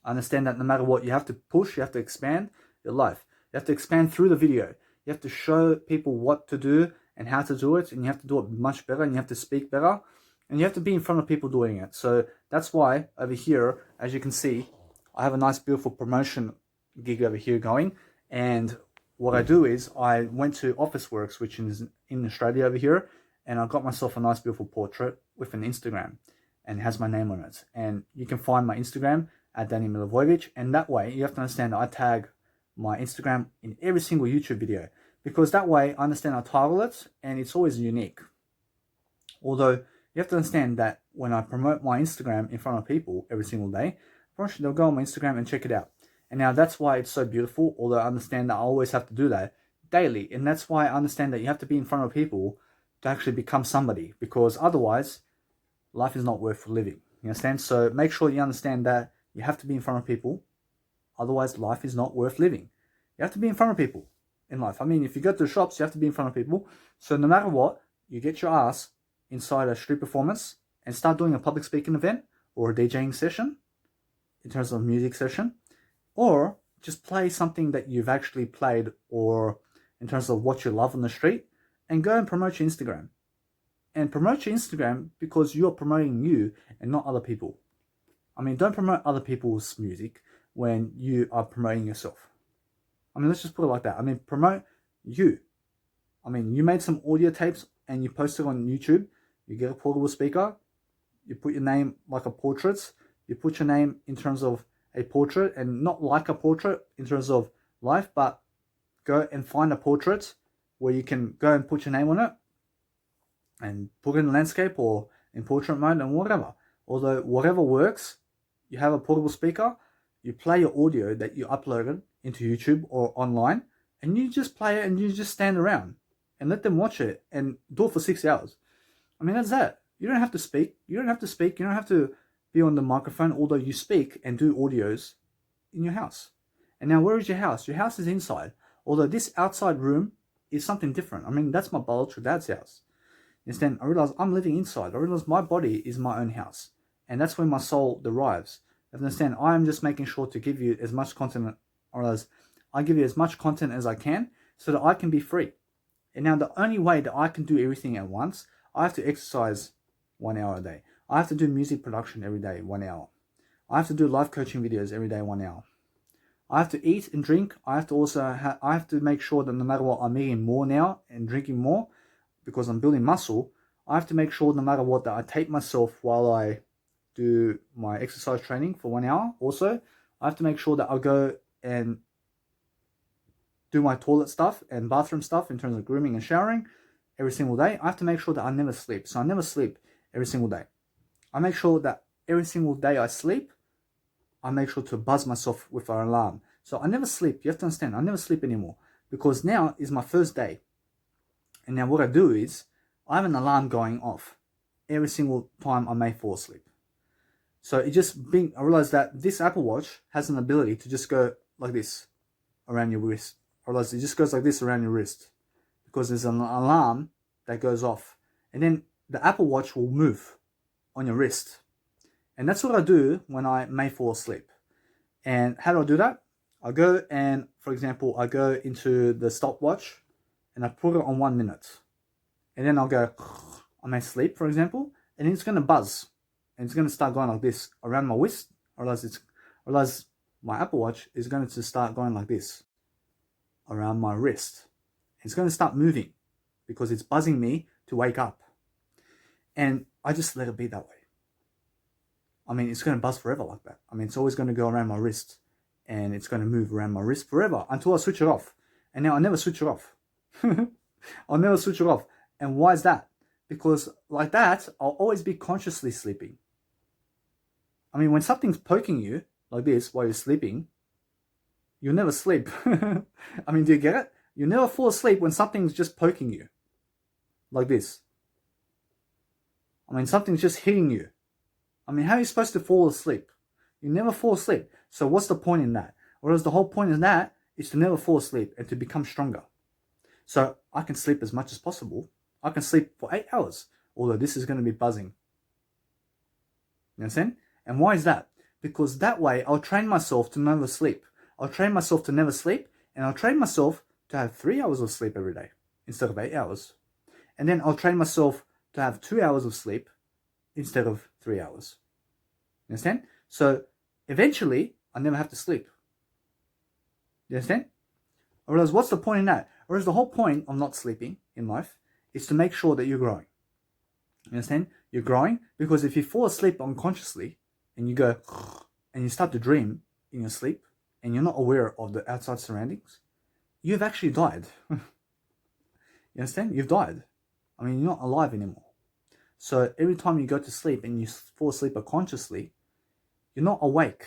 I understand that no matter what, you have to push, you have to expand your life. You have to expand through the video. You have to show people what to do and how to do it, and you have to do it much better, and you have to speak better, and you have to be in front of people doing it. So that's why over here, as you can see, I have a nice, beautiful promotion gig over here going. And what I do is I went to Officeworks, which is in Australia over here, and I got myself a nice, beautiful portrait with an Instagram, and it has my name on it. And you can find my Instagram at Danny Milivojevic, and that way you have to understand that I tag my Instagram in every single YouTube video, because that way I understand I title it and it's always unique. Although you have to understand that when I promote my Instagram in front of people every single day, they'll go on my Instagram and check it out. And now that's why it's so beautiful, although I understand that I always have to do that daily. And that's why I understand that you have to be in front of people to actually become somebody, because otherwise life is not worth living. You understand? So make sure you understand that you have to be in front of people, otherwise life is not worth living. You have to be in front of people in life. I mean, if you go to the shops, you have to be in front of people. So no matter what, you get your ass inside a street performance and start doing a public speaking event or a DJing session in terms of music session, or just play something that you've actually played or in terms of what you love on the street, and go and promote your Instagram. And promote your Instagram because you're promoting you and not other people. I mean, don't promote other people's music when you are promoting yourself. I mean, let's just put it like that. I mean, promote you. I mean, you made some audio tapes and you post it on YouTube. You get a portable speaker. You put your name like a portrait. You put your name in terms of a portrait, and not like a portrait in terms of life, but go and find a portrait where you can go and put your name on it and put it in landscape or in portrait mode and whatever. Although whatever works, you have a portable speaker, you play your audio that you uploaded into YouTube or online, and you just play it and you just stand around and let them watch it and do it for 6 hours. I mean, that's that. You don't have to speak. You don't have to speak. You don't have to be on the microphone, although you speak and do audios in your house. And now, where is your house? Your house is inside. Although this outside room is something different. I mean, that's my biological dad's house. You understand? I realize I'm living inside. I realize my body is my own house. And that's where my soul derives. You understand? I am just making sure to give you as much content, or as I give you as much content as I can, so that I can be free. And now the only way that I can do everything at once, I have to exercise 1 hour a day. I have to do music production every day, 1 hour. I have to do life coaching videos every day, 1 hour. I have to eat and drink. I have to also I have to make sure that no matter what, I'm eating more now and drinking more, because I'm building muscle. I have to make sure no matter what that I tape myself while I do my exercise training for 1 hour. Also, I have to make sure that I go and do my toilet stuff and bathroom stuff in terms of grooming and showering every single day. I have to make sure that I never sleep. So I never sleep every single day. I make sure that every single day I sleep, I make sure to buzz myself with an alarm. So I never sleep. You have to understand, I never sleep anymore, because now is my first day. And now what I do is, I have an alarm going off every single time I may fall asleep. So it just I realized that this Apple Watch has an ability to just go like this around your wrist. I realized it just goes like this around your wrist, because there's an alarm that goes off. And then the Apple Watch will move on your wrist. And that's what I do when I may fall asleep. And how do I do that? I go and, for example, I go into the stopwatch and I put it on 1 minute. And then I'll go, I may sleep, for example, and it's going to buzz. And it's going to start going like this around my wrist. I realize my Apple Watch is going to start going like this around my wrist. It's going to start moving because it's buzzing me to wake up. And I just let it be that way. I mean, it's going to buzz forever like that. I mean, it's always going to go around my wrist, and it's going to move around my wrist forever until I switch it off. And now I never switch it off. I'll never switch it off. And why is that? Because like that, I'll always be consciously sleeping. I mean, when something's poking you like this while you're sleeping, you'll never sleep. I mean, do you get it? You never fall asleep when something's just poking you like this. I mean, something's just hitting you. I mean, how are you supposed to fall asleep? You never fall asleep. So what's the point in that? Whereas the whole point in that is to never fall asleep and to become stronger. So I can sleep as much as possible. I can sleep for 8 hours, although this is going to be buzzing. You understand? And why is that? Because that way I'll train myself to never sleep. I'll train myself to never sleep, and I'll train myself to have 3 hours of sleep every day instead of 8 hours. And then I'll train myself to have 2 hours of sleep instead of 3 hours. You understand? So eventually I never have to sleep. You understand? I realize, what's the point in that? Whereas the whole point of not sleeping in life is to make sure that you're growing. You understand? You're growing because if you fall asleep unconsciously and you go and you start to dream in your sleep and you're not aware of the outside surroundings, you've actually died. You understand? You've died. I mean, you're not alive anymore. So every time you go to sleep and you fall asleep unconsciously, you're not awake.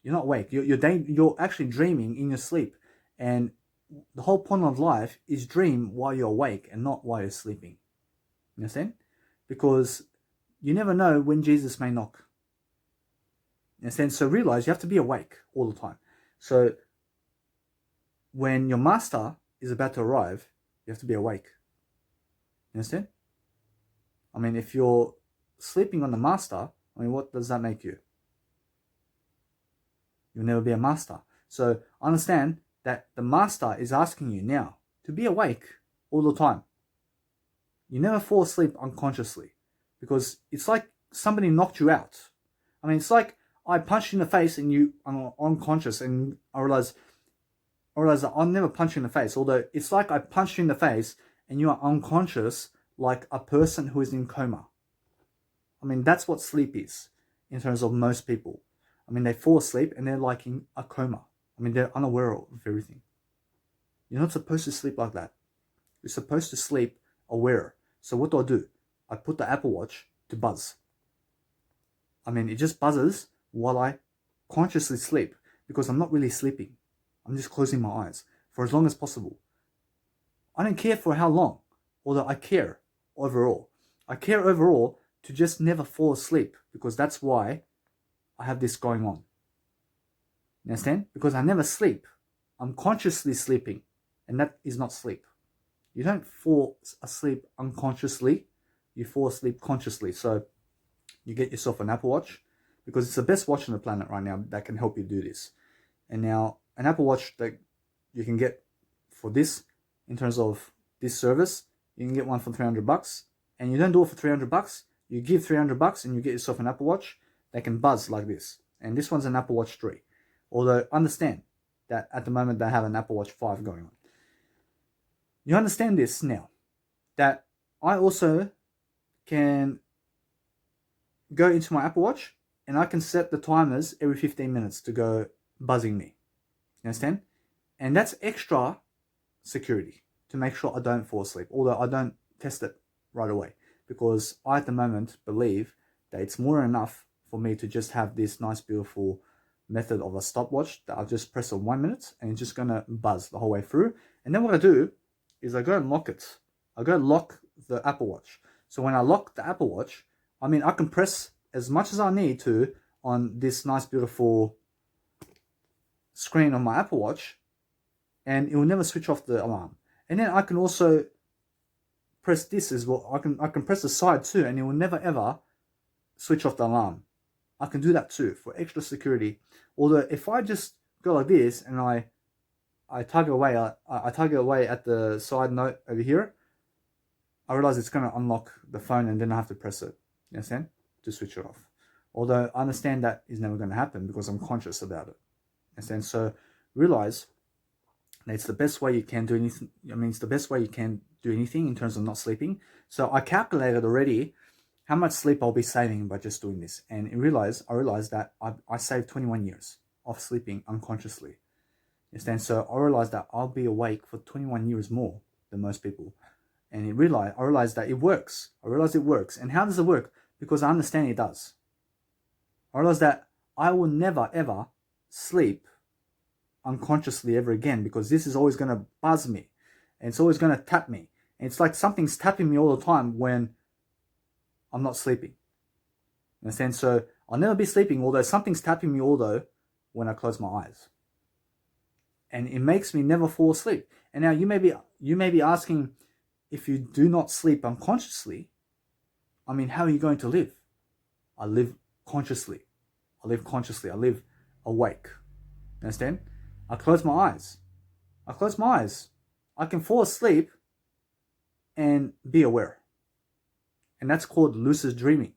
You're not awake. You're actually dreaming in your sleep. And the whole point of life is dream while you're awake and not while you're sleeping. You understand? Because you never know when Jesus may knock. You understand? So realize you have to be awake all the time. So when your master is about to arrive, you have to be awake. You understand? I mean, if you're sleeping on the master, I mean, what does that make you? You'll never be a master. So understand that the master is asking you now to be awake all the time. You never fall asleep unconsciously, because it's like somebody knocked you out. I mean, it's like I punched you in the face and you are unconscious, and I realize that I'll never punch you in the face. Although it's like I punched you in the face and you are unconscious, like a person who is in coma. I mean, that's what sleep is in terms of most people. I mean, they fall asleep and they're like in a coma. I mean, they're unaware of everything. You're not supposed to sleep like that. You're supposed to sleep aware. So what do? I put the Apple Watch to buzz. I mean, it just buzzes while I consciously sleep, because I'm not really sleeping. I'm just closing my eyes for as long as possible. I don't care for how long, although I care overall. I care overall to just never fall asleep, because that's why I have this going on. You understand? Because I never sleep. I'm consciously sleeping and that is not sleep. You don't fall asleep unconsciously, you fall asleep consciously. So you get yourself an Apple Watch, because it's the best watch on the planet right now that can help you do this. And now an Apple Watch that you can get for this, in terms of this service, you can get one for $300, and you don't do it for $300. You give $300 and you get yourself an Apple Watch that can buzz like this. And this one's an Apple Watch 3. Although understand that at the moment they have an Apple Watch 5 going on. You understand this now, that I also can go into my Apple Watch and I can set the timers every 15 minutes to go buzzing me. You understand? And that's extra security to make sure I don't fall asleep, although I don't test it right away, because I at the moment believe that it's more than enough for me to just have this nice beautiful method of a stopwatch that I'll just press on 1 minute and it's just gonna buzz the whole way through. And then what I do is I go and lock it. I go lock the Apple Watch. So when I lock the Apple Watch, I mean, I can press as much as I need to on this nice beautiful screen on my Apple Watch, and it will never switch off the alarm. And then I can also press this as well. I can press the side too, and it will never ever switch off the alarm. I can do that too for extra security. Although if I just go like this and I tug away, I tug away at the side note over here, I realize it's going to unlock the phone and then I have to press it. You understand? To switch it off. Although I understand that is never going to happen because I'm conscious about it. Understand? So realize that it's the best way you can do anything. I mean, it's the best way you can do anything in terms of not sleeping. So I calculated already how much sleep I'll be saving by just doing this. And I realized that I saved 21 years of sleeping unconsciously. Understand? So I realized that I'll be awake for 21 years more than most people. And I realized that it works. I realized it works. And how does it work? Because I understand it does. I realized that I will never ever sleep unconsciously ever again, because this is always going to buzz me and it's always going to tap me. And it's like something's tapping me all the time when I'm not sleeping. Understand? So I'll never be sleeping, although something's tapping me, although when I close my eyes. And it makes me never fall asleep. And now you may be asking, if you do not sleep unconsciously, I mean, how are you going to live? I live consciously. I live consciously. I live awake. Understand? I close my eyes. I close my eyes. I can fall asleep and be aware. And that's called lucid dreaming.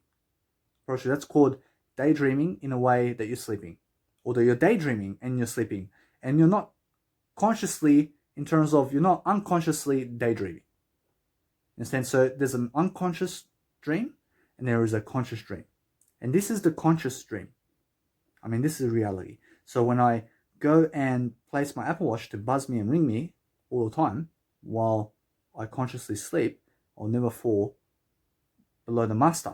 That's called daydreaming in a way that you're sleeping. Although you're daydreaming and you're sleeping. And you're not consciously, in terms of, you're not unconsciously daydreaming. Understand? So there's an unconscious dream and there is a conscious dream. And this is the conscious dream. I mean, this is reality. So when I go and place my Apple Watch to buzz me and ring me all the time while I consciously sleep, I'll never fall below the master.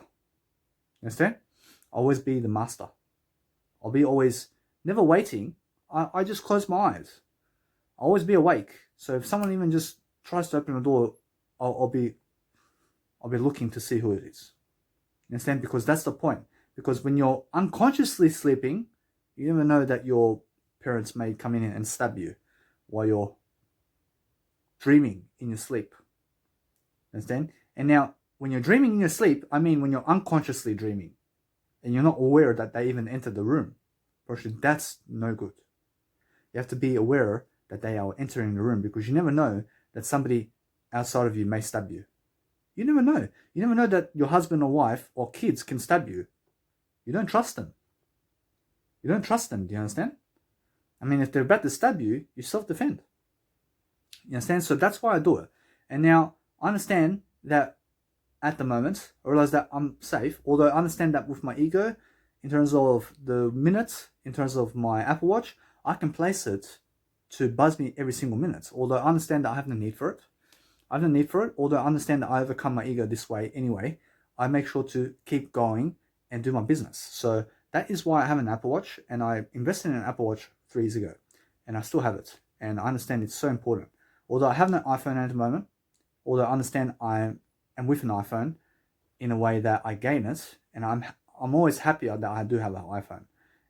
Understand? I'll always be the master. I'll be always never waiting. I just close my eyes. I'll always be awake. So if someone even just tries to open the door, I'll be looking to see who it is. Understand? Because that's the point. Because when you're unconsciously sleeping, you never know that your parents may come in and stab you while you're dreaming in your sleep. Understand? And now, when you're dreaming in your sleep, I mean when you're unconsciously dreaming and you're not aware that they even entered the room, that's no good. You have to be aware that they are entering the room, because you never know that somebody outside of you may stab you. You never know. You never know that your husband or wife or kids can stab you. You don't trust them. You don't trust them. Do you understand? I mean, if they're about to stab you, you self-defend. You understand? So that's why I do it. And now I understand that at the moment, I realize that I'm safe. Although I understand that with my ego, in terms of the minutes, in terms of my Apple Watch, I can place it to buzz me every single minute. Although I understand that I have no need for it. I have no need for it. Although I understand that I overcome my ego this way anyway, I make sure to keep going and do my business. So that is why I have an Apple Watch, and I invested in an Apple Watch 3 years ago, and I still have it. And I understand it's so important. Although I have no iPhone at the moment, although I understand I am with an iPhone in a way that I gain it, and I'm always happier that I do have an iPhone.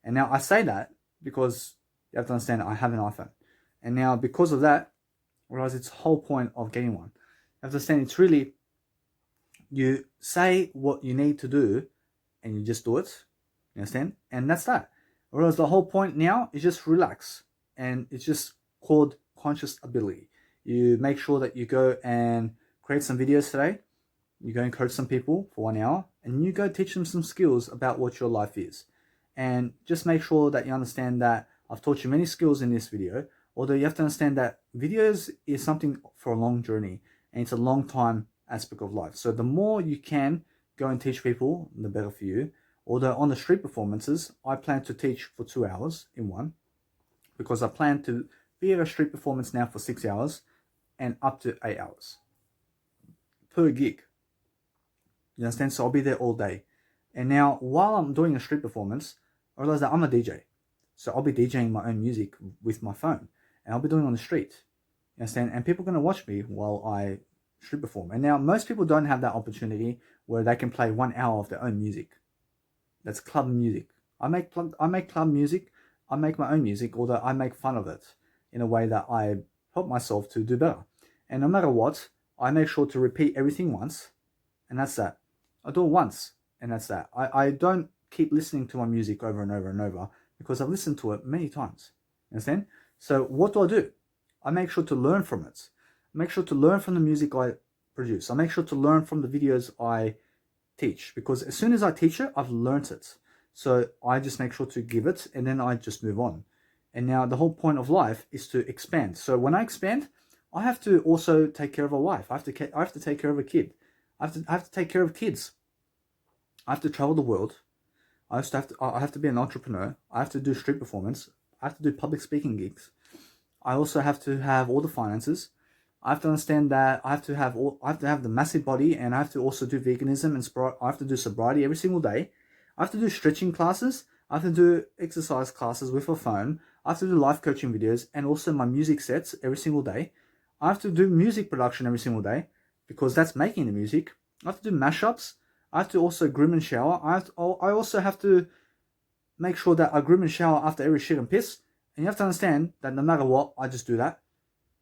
And now I say that because you have to understand that I have an iPhone. And now because of that, Whereas it's the whole point of getting one. You have to understand it's really, you say what you need to do and you just do it. You understand? And that's that. Whereas the whole point now is just relax. And it's just called conscious ability. You make sure that you go and create some videos today. You go and coach some people for 1 hour. And you go teach them some skills about what your life is. And just make sure that you understand that I've taught you many skills in this video. Although you have to understand that videos is something for a long journey. And it's a long time aspect of life. So the more you can go and teach people, the better for you. Although on the street performances, I plan to teach for 2 hours in one, because I plan to be at a street performance now for 6 hours and up to 8 hours per gig. You understand? So I'll be there all day. And now while I'm doing a street performance, I realize that I'm a DJ. So I'll be DJing my own music with my phone, and I'll be doing it on the street. You understand? And people are going to watch me while I street perform. And now most people don't have that opportunity where they can play 1 hour of their own music. That's club music. I make club music. I make my own music, although I make fun of it in a way that I help myself to do better. And no matter what, I make sure to repeat everything once, and that's that. I do it once, and that's that. I don't keep listening to my music over and over and over, because I've listened to it many times. Understand? So what do? I make sure to learn from it. I make sure to learn from the music I produce. I make sure to learn from the videos I teach, because as soon as I teach it, I've learnt it. So I just make sure to give it, and then I just move on. And now the whole point of life is to expand. So when I expand, I have to also take care of a wife. I have to take care of a kid. I have to take care of kids. I have to travel the world. I have to be an entrepreneur. I have to do street performance. I have to do public speaking gigs. I also have to have all the finances. I have to understand that I have to have the massive body, and I have to also do veganism, and I have to do sobriety every single day. I have to do stretching classes. I have to do exercise classes with a phone. I have to do life coaching videos, and also my music sets every single day. I have to do music production every single day, because that's making the music. I have to do mashups. I have to also groom and shower. I also have to make sure that I groom and shower after every shit and piss. And you have to understand that no matter what, I just do that.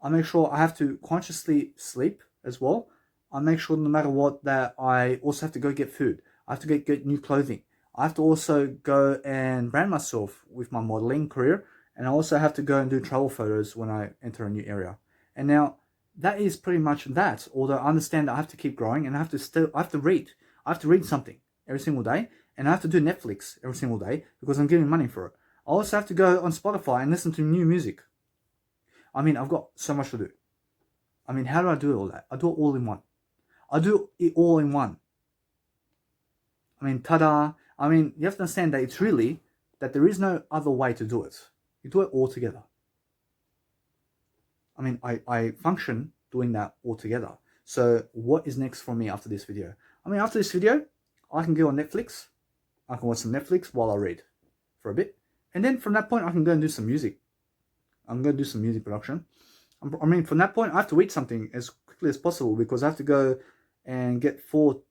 I make sure I have to consciously sleep as well. I make sure no matter what that I also have to go get food. I have to get new clothing. I have to also go and brand myself with my modeling career. And I also have to go and do travel photos when I enter a new area. And now that is pretty much that. Although I understand that I have to keep growing, and I have to read. I have to read something every single day, and I have to do Netflix every single day because I'm getting money for it. I also have to go on Spotify and listen to new music. I mean, I've got so much to do. I mean, how do I do all that? I do it all in one. I do it all in one. I mean, ta-da. I mean, you have to understand that it's really that there is no other way to do it. You do it all together. I mean, I function doing that all together. So what is next for me after this video? I mean, after this video, I can go on Netflix. I can watch some Netflix while I read for a bit. And then from that point, I can go and do some music. I'm going to do some music production. I mean, from that point, I have to eat something as quickly as possible, because I have to go and get 4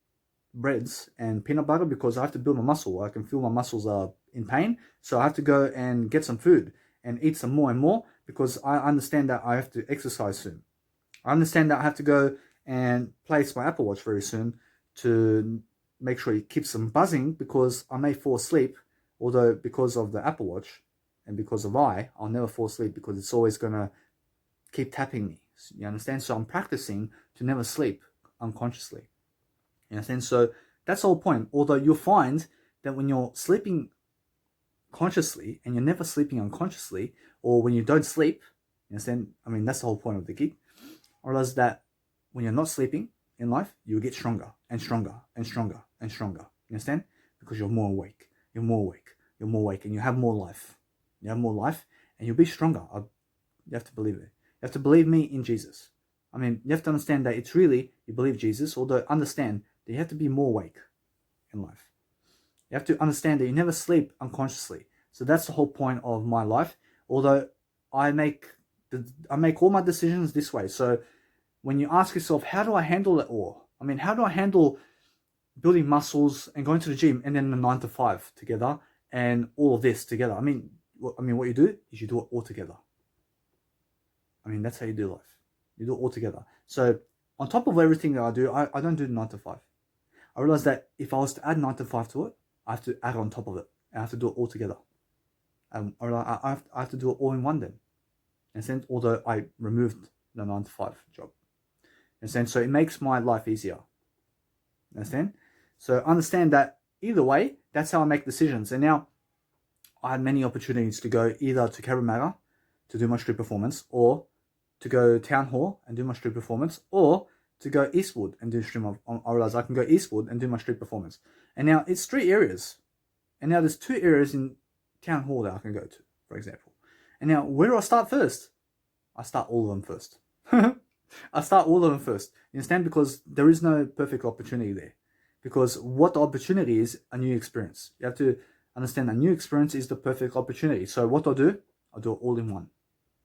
breads and peanut butter, because I have to build my muscle. I can feel my muscles are in pain. So I have to go and get some food and eat some more and more, because I understand that I have to exercise soon. I understand that I have to go and place my Apple Watch very soon to make sure it keeps them buzzing, because I may fall asleep, although because of the Apple Watch and because of I'll never fall asleep, because it's always going to keep tapping me. You understand? So I'm practicing to never sleep unconsciously. You understand? So that's the whole point. Although you'll find that when you're sleeping consciously and you're never sleeping unconsciously, or when you don't sleep, you understand? I mean, that's the whole point of the gig. I realize that when you're not sleeping in life, you'll get stronger and stronger and stronger and stronger. You understand? Because you're more awake. You're more awake. You're more awake, and you have more life. You have more life, and you'll be stronger. You have to believe it. You have to believe me in Jesus. I mean, you have to understand that it's really, you believe Jesus, although understand that you have to be more awake in life. You have to understand that you never sleep unconsciously. So that's the whole point of my life. Although I make all my decisions this way. So when you ask yourself, how do I handle it all? I mean, how do I handle building muscles and going to the gym and then the 9 to 5 together and all of this together? I mean, what you do is you do it all together. I mean, that's how you do life. You do it all together. So on top of everything that I do, I don't do 9 to 5. I realized that if I was to add 9 to 5 to it, I have to add on top of it. I have to do it all together. I have to do it all in one then. And then, although I removed the 9 to 5 job. Understand? So it makes my life easier. Understand? So understand that either way, that's how I make decisions. And now I had many opportunities to go either to Cabramatta to do my street performance, or to go Town Hall and do my street performance, or to go Eastwood and do stream. I realized I can go Eastwood and do my street performance. And now it's 3 areas. And now there's 2 areas in Town Hall that I can go to, for example. And now where do I start first? I start all of them first. I start all of them first. You understand? Because there is no perfect opportunity there. Because what the opportunity is, a new experience. You have to understand a new experience is the perfect opportunity. So what I'll do it all in one.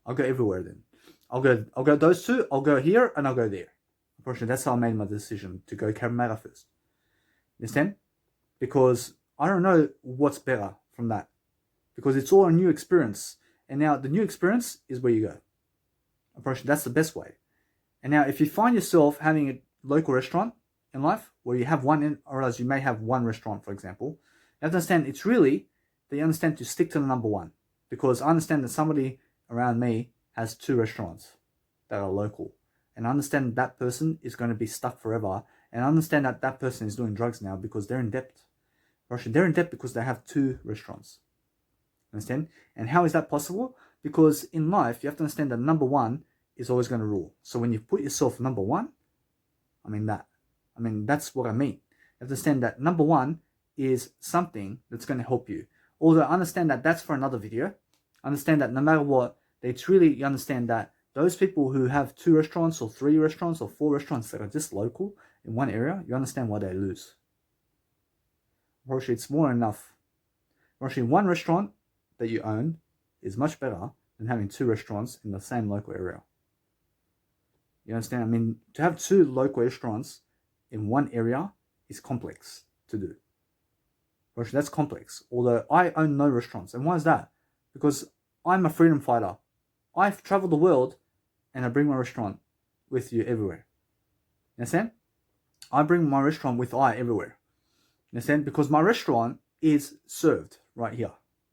I'll go everywhere then. I'll go those 2, I'll go here, and I'll go there. Unfortunately, that's how I made my decision to go Cabramatta first. You understand? Because I don't know what's better from that. Because it's all a new experience. And now the new experience is where you go. Unfortunately, that's the best way. And now if you find yourself having a local restaurant in life, where you have one, or else you may have one restaurant, for example, you have to understand it's really that you understand to stick to the number one. Because I understand that somebody around me has 2 restaurants that are local. And I understand that person is going to be stuck forever. And I understand that that person is doing drugs now because they're in debt. Actually, they're in debt because they have 2 restaurants. Understand? And how is that possible? Because in life, you have to understand that number one is always going to rule. So when you put yourself number one, that's what I mean. You have to understand that number one is something that's going to help you. Although I understand that that's for another video. Understand that no matter what, it's really, you understand that those people who have 2 restaurants or 3 restaurants or 4 restaurants that are just local in one area, you understand why they lose. Actually, it's more enough. Actually, one restaurant that you own is much better than having 2 restaurants in the same local area. You understand? To have 2 local restaurants in one area is complex to do. Actually, that's complex. Although I own no restaurants. And why is that? Because I'm a freedom fighter. I've traveled the world and I bring my restaurant with you everywhere. You understand? I bring my restaurant with I everywhere. You understand? Because my restaurant is served right here.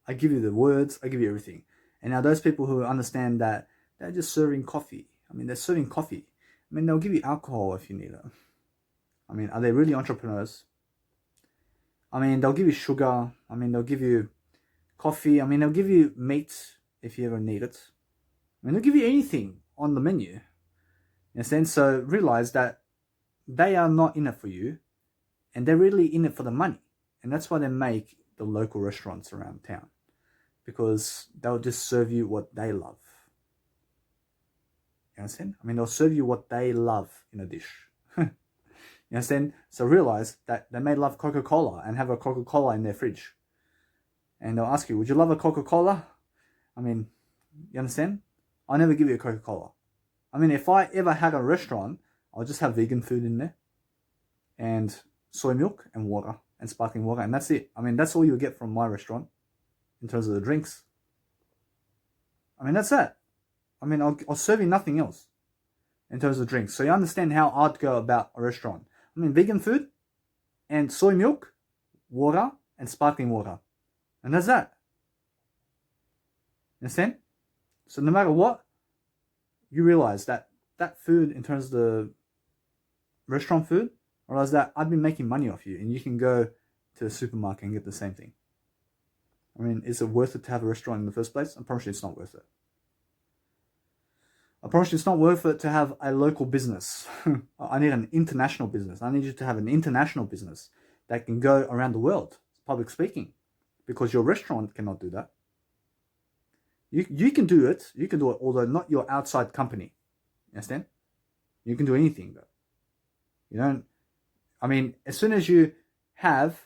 I give you the words, I give you everything. And now those people who understand that they're just serving coffee. They're serving coffee. They'll give you alcohol if you need it. Are they really entrepreneurs? They'll give you sugar. They'll give you coffee. They'll give you meat if you ever need it. They'll give you anything on the menu. You understand? So realize that they are not in it for you, and they're really in it for the money. And that's why they make the local restaurants around town, because they'll just serve you what they love. You understand? They'll serve you what they love in a dish. You understand? So realize that they may love Coca-Cola and have a Coca-Cola in their fridge. And they'll ask you, would you love a Coca-Cola? You understand? I'll never give you a Coca-Cola. If I ever had a restaurant, I'll just have vegan food in there. And soy milk and water and sparkling water. And that's it. That's all you'll get from my restaurant in terms of the drinks. That's that. I'll serve you nothing else in terms of drinks. So you understand how I'd go about a restaurant. Vegan food and soy milk, water, and sparkling water. And that's that. Understand? So no matter what, you realize that that food, in terms of the restaurant food, realize that I've been making money off you, and you can go to the supermarket and get the same thing. Is it worth it to have a restaurant in the first place? I promise you it's not worth it. I promise you it's not worth it to have a local business. I need an international business. I need you to have an international business that can go around the world, public speaking, because your restaurant cannot do that. You can do it. You can do it, although not your outside company. You understand? You can do anything, though. You don't... as soon as you have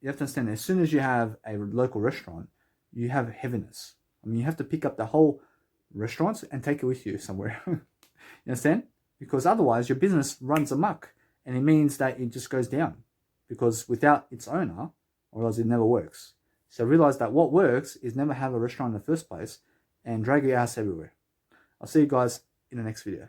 to understand, as soon as you have a local restaurant, you have heaviness. You have to pick up the whole restaurants and take it with you somewhere. You understand? Because otherwise your business runs amok, and it means that it just goes down, because without its owner, or else it never works. So realize that what works is never have a restaurant in the first place and drag your ass everywhere. I'll see you guys in the next video.